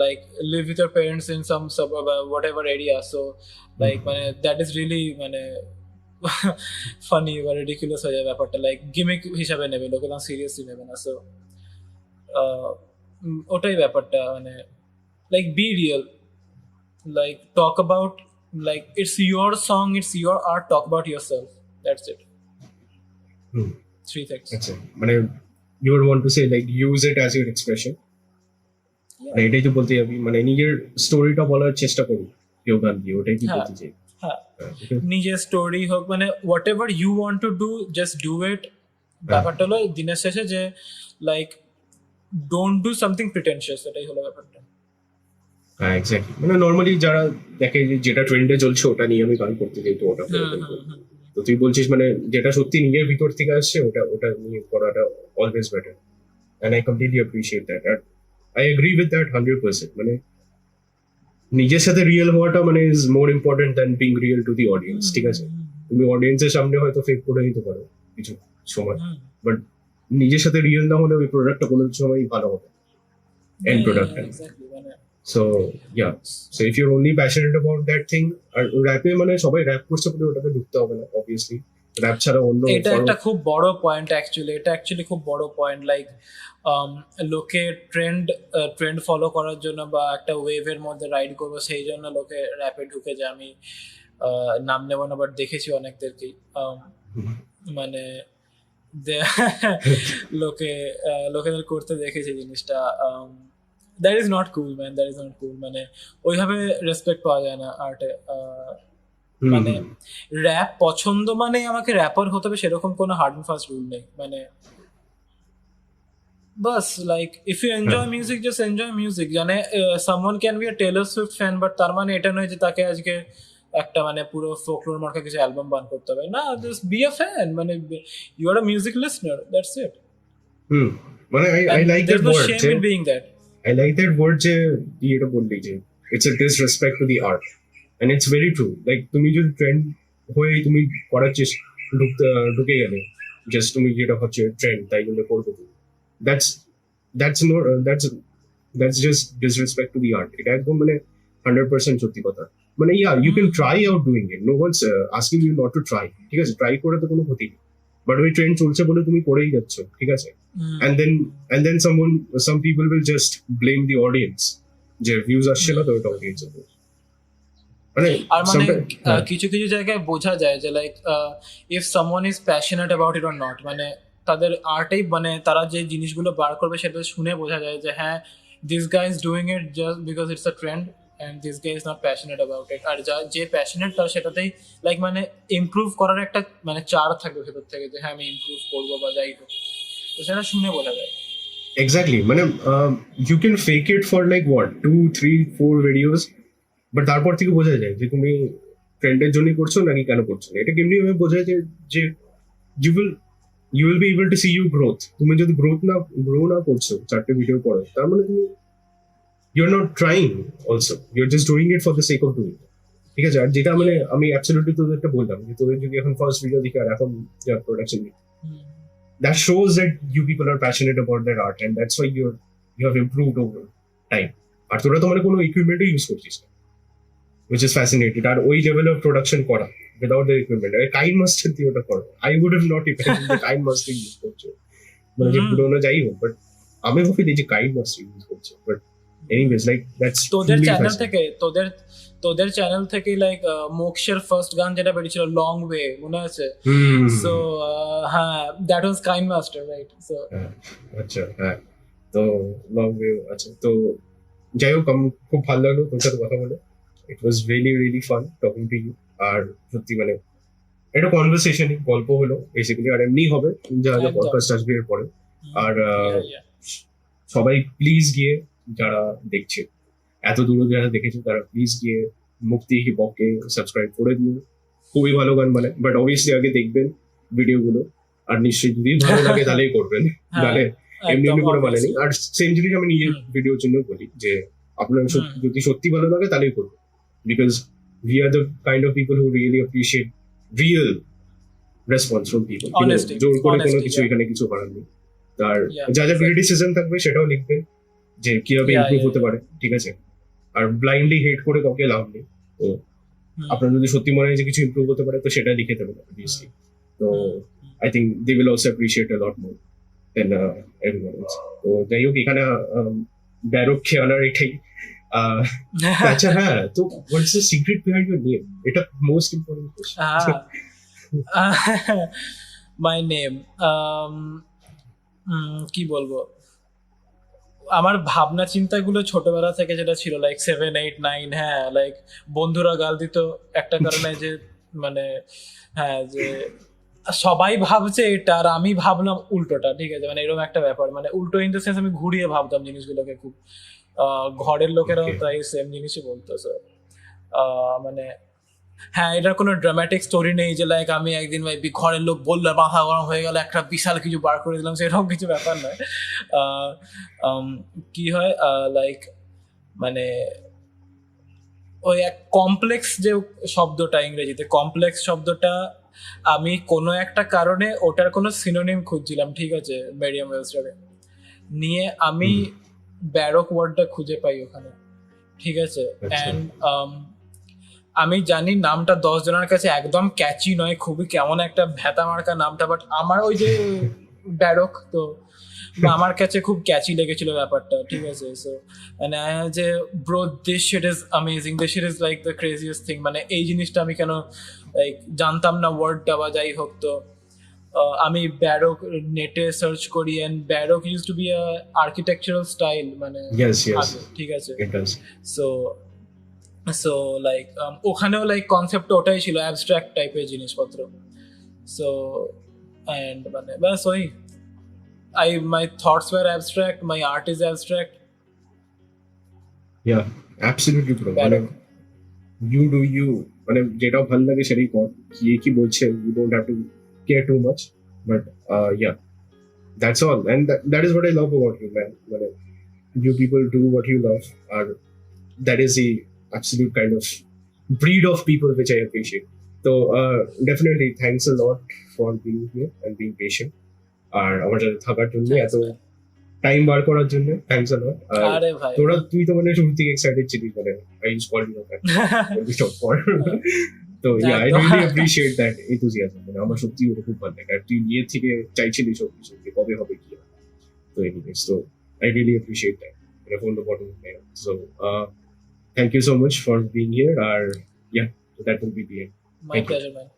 like live with your parents in some whatever area, so like মানে দ্যাট ইজ রিয়েলি মানে ফানি বা রিডিকুলাস হয়ে যায় ব্যাপারটা, লাইক গিমিক হিসাবে নেবে লোকে, না সিরিয়াসলি নেবে না। সো ওটাই ব্যাপারটা, মানে like be real, like talk about, like it's your song, it's your art, talk about yourself, that's it. Three things. আচ্ছা, মানে you would want to say like use it as your expression, মানে এটাই তো বলতে যাবি, মানে নিজের স্টোরিটা বলার চেষ্টা করো কেউ গান দিয়ে, ওটাই কি বলতে চাই? হ্যাঁ, নিজের স্টোরি হোক, মানে whatever you want to do, just do it. ব্যাপারটা হলো দিনের শেষে যে like don't do something pretentious, এটাই হলো ব্যাপারটা। হ্যাঁ এক্স্যাক্টলি, মানে নর্মালি যারা দেখে যে যেটা ট্রেন্ডে চলছে ওটা নিয়ে আমি গান করতে চাই, তো ওটা তো তুই বলছিস মানে যেটা সত্যি নিজের ভিতর থেকে আসছে ওটা ওটা নিয়ে করাটা always better, and I completely appreciate that, আর আই এগ্রি উইথ দ্যাট 100%। মানে নিজের সাথে রিয়েল হওয়াটা মানে is more important than being real to the audience, ঠিক আছে। তুমি অডিয়েন্সের সামনে হয়তো ফেক করে দিতে পারো কিছু সময়, বাট নিজের সাথে রিয়েল না হলে ওই প্রোডাক্টটা কোনো সময়ই ভালো হবে, এন্ড প্রোডাক্টটা। So yeah, so if you're only passionate about that thing, আর র্যাপে মানে সবাই র্যাপ করছে বলে ওটাতে ঢুকতে হবে না, অবভিয়াসলি র্যাপ ছাড়া অন্য, এটা একটা খুব বড় পয়েন্ট অ্যাকচুয়ালি, এটা অ্যাকচুয়ালি খুব বড় পয়েন্ট, লাইক লোকে ট্রেন্ড ফলো করার জন্য বা একটা ওয়েভের মধ্যে রাইড করবো সেই জন্য লোকে র্যাপে ঢুকে যায়। আমি নাম নেব না, বাট দেখেছি অনেকদেরকেই, মানে লোকেদের করতে দেখেছি জিনিসটা। That is not cool man, that is not কুল, মানে ওইভাবে রেসপেক্ট পাওয়া যায় না আর্টে। মানে র্যাপ পছন্দ মানে আমাকে র্যাপার হতে হবে সেরকম কোনো হার্ড এন্ড ফাস্ট রুল নেই, মানে বাস like if you enjoy music just enjoy music. মানে someone can be a Taylor Swift fan, but তার মানে এটা নয় যে তাকে আজকে একটা মানে পুরো ফোকলোর মার্কা কিছু অ্যালবাম বান করতে হবে না, জাস্ট বি আ ফ্যান, মানে you are a music listener, that's it. মানে I like that word, shame in being that. I like that word যে এটা বললি যে it's a disrespect to the art, and it's very true. Like তুমি যদি trend হয়ে তুমি করার চেষ্টা ঢুকে গেলে, জাস্ট তুমি যেটা হচ্ছে ট্রেন্ড তাই জন্য করবে, that's no that's just disrespect to the art. এটা একদম মানে 100% সত্যি কথা। মানে you can try out doing it, no one's asking you not to try, ঠিক আছে, ট্রাই করে তো কোনো ক্ষতি নেই, বাট ওই ট্রেন্ড চলছে বলে তুমি করেই যাচ্ছ, ঠিক আছে। and then some people will just blame the audience যে ভিউজ আসছে না তো ওটা অডিয়েন্স এর, মানে আর মানে কিছু কিছু জায়গায় বোঝা যায় যে like if someone is passionate about it or not, মানে তাদের আর্টেই মানে তারা যে জিনিসগুলো বার করবে সেটা শুনে বোঝা যায় যে হ্যাঁ this guy is doing it just because it's a trend and this guy is not passionate about it. আর যে প্যাশনেট তার সেটাতেই লাইক মানে ইমপ্রুভ করার একটা মানে চার থাকবে ভেতর থেকে যে হ্যাঁ আমি ইমপ্রুভ করবো বা যাই হোক, তো সেটা শুনে বোঝা যায়। এক্স্যাক্টলি মানে you can fake it for like what 2 3 4 videos, but তারপর থেকে বোঝা যায় যে তুমি ট্রেন্ডের জন্যই করছো নাকি কেন করছো না। এটা কেমনি ভাবে বোঝা যায় যে you will you will be able to see you growth. তুমি যদি গ্রো না করছো 4টে ভিডিও পরে, তার মানে তুমি you are not trying also, you are just doing it for the sake of doing. ঠিক আছে, আর যেটা মানে আমি অ্যাবসলিউটলি তোদেরকে বললাম যে তোদের যদি এখন ফার্স্ট ভিডিও দেখি আর এখন production, that shows that you people are passionate about their art, and that's why you have improved over time. আর তোরা তো মানে কোনো ইকুইপমেন্টই ইউজ করছিস না, which is fascinating. আর ওই লেভেল অফ প্রোডাকশন করা without the equipment, KineMaster দিয়ে ওটা করো। I would have not imagine the KineMaster use করছে, মানে যে পুরোনো যাই হোক, বাট আমি ভাবি যে কাইন মাস্টার ইউজ করছে। বাট এনিওয়েজ লাইক দ্যাটস তোদের চ্যানেল থেকে তোদের চ্যানেল থেকে লাইক মোক্ষের ফার্স্ট গান যেটা বেরিয়েছিল লং ওয়ে, মনে আছে? সো হ্যাঁ, দ্যাট ওয়াজ কাইন মাস্টার, রাইট? সো আচ্ছা, হ্যাঁ, তো লং ওয়ে আছে। তো যাই হোক, খুব ভালো লাগলো তোর সাথে কথা বলে। It was really really fun talking to you. আর সত্যি মানে এটা কনভারসেশন, গল্প হলো বেসিক্যালি, আর এমনি হবে যা যা পডকাস্ট আসবে এর পরে। আর সবাই প্লিজ গিয়ে, যারা দেখছে এত দূর যারা দেখেছে, তারা প্লিজ গিয়ে মুক্তি হিপহপকে সাবস্ক্রাইব করে দিও। খুবই ভালো গান মানে, বাট অবভিয়াসলি আগে দেখবেন ভিডিওগুলো, আর নিশ্চয়ই যদি ভালো লাগে তাহলেই করবেন, নাহলে এমনি এমনি করে বানানি। আর সেম জিনিস আমি নিজের ভিডিওর জন্য বলি যে আপনার যদি সত্যি ভালো লাগে তাহলেই করবেন, because we are the kind of people who really appreciate real response from people. জোর করে কোনো কিছু এখানে কিছু করার নেই। আর যা যা ক্রিটিসিজম থাকবে সেটাও লিখবেন যে কিভাবে ইমপ্রুভ হতে পারে, ঠিক আছে? আর ব্লাইন্ডলি হেট করে কাউকে লাভ নেই। তো আপনার যদি সত্যি মনে হয় যে কিছু ইমপ্রুভ হতে পারে, তো সেটা লিখে দেবেন অবভিয়াসলি। তো I think they will also appreciate a lot more than everyone else. তো যাই হোক, এখানে ব্যারক খেয়ালার এটাই। আচ্ছা, হ্যাঁ, তো what's the secret behind your name? এটা most important question. My name কি বলবো, আমার ভাবনা চিন্তাগুলো ছোটবেলা থেকে যেটা ছিল লাইক 7 8 9, হ্যাঁ, লাইক বন্ধুরা গাল দিত একটা কারণে যে মানে হ্যাঁ, যে সবাই ভাবছে এটা আর আমি ভাবলাম উল্টোটা, ঠিক আছে? মানে এরকম একটা ব্যাপার, মানে উল্টো ইন দ্য সেন্স আমি ঘুরিয়ে ভাবতাম জিনিসগুলোকে খুব। ঘরের লোকেরাও তাই সেম জিনিসই বলতো। মানে হ্যাঁ, এটার কোনো ড্রামাটিক স্টোরি নেই যে লাইক আমি একদিন ঘরের লোক বললো মাথা গরম হয়ে গেল একটা বিশাল কিছু বার করে দিলাম, সেরকম কিছু ব্যাপার নয়। কি হয় লাইক মানে ওই এক কমপ্লেক্স যে শব্দটা, ইংরেজিতে কমপ্লেক্স শব্দটা, আমি কোনো একটা কারণে ওটার কোনো সিনোনিম খুঁজছিলাম, ঠিক আছে, মেরিয়াম ওয়েবস্টারে নিয়ে আমি ব্যারক ওয়ার্ডটা খুঁজে পাই ওখানে, ঠিক আছে? অ্যান্ড আমি জানি নামটা 10 জনের কাছে একদম ক্যাচি নয়, খুবই কেমন একটা ভ্যাতা মার্কা নামটা, বাট আমার ওই যে ব্যারক, তো আমার কাছে খুব ক্যাচি লেগেছিল ব্যাপারটা, ঠিক আছে? সো মানে যে bro, this shit is amazing, this shit is like the craziest thing. মানে এই জিনিসটা আমি কেন লাইক জানতাম না ওয়ার্ডটা বা যাই হোক। তো আমি ব্যারক নেটে সার্চ করি, and Barog use to be a architectural style, মানে ঠিক আছে? সো লাইক ওখানেও লাইক কনসেপ্ট ওটাই ছিল, অ্যাবস্ট্রাক্ট টাইপের জিনিসপত্র। সো অ্যান্ড মানে ব্যাস ওই my thoughts were abstract, my art is abstract. Yeah, absolutely bro. মানে you do you, মানে যেটা ভালো লাগে সেটাই কর। কি বলছে, you don't have to care too much, but yeah, that's all, and that is what I love about you, man. মানে you people do what you love, or that is the absolute kind of breed of people which I appreciate. So definitely thanks a lot for being here and being patient, আর আমার সাথে থাকার জন্য, এত time বার করার জন্য thanks a লট। আরে ভাই, তুই তো মানে শুরু থেকে এক্সাইটেড ছিলিস, মানে I use call you that stop for. তো yeah, I really appreciate that enthusiasm. মানে আমার সত্যি ওটা খুব ভালো লাগে, আর তুই নিজের থেকে চাইছিলি সব কিছু যে কবে হবে কি হবে। তো এনিওয়েজ, তো I really appreciate that from the bottom of my heart. So thank you so much for being here, আর yeah, that will be the end. My pleasure man.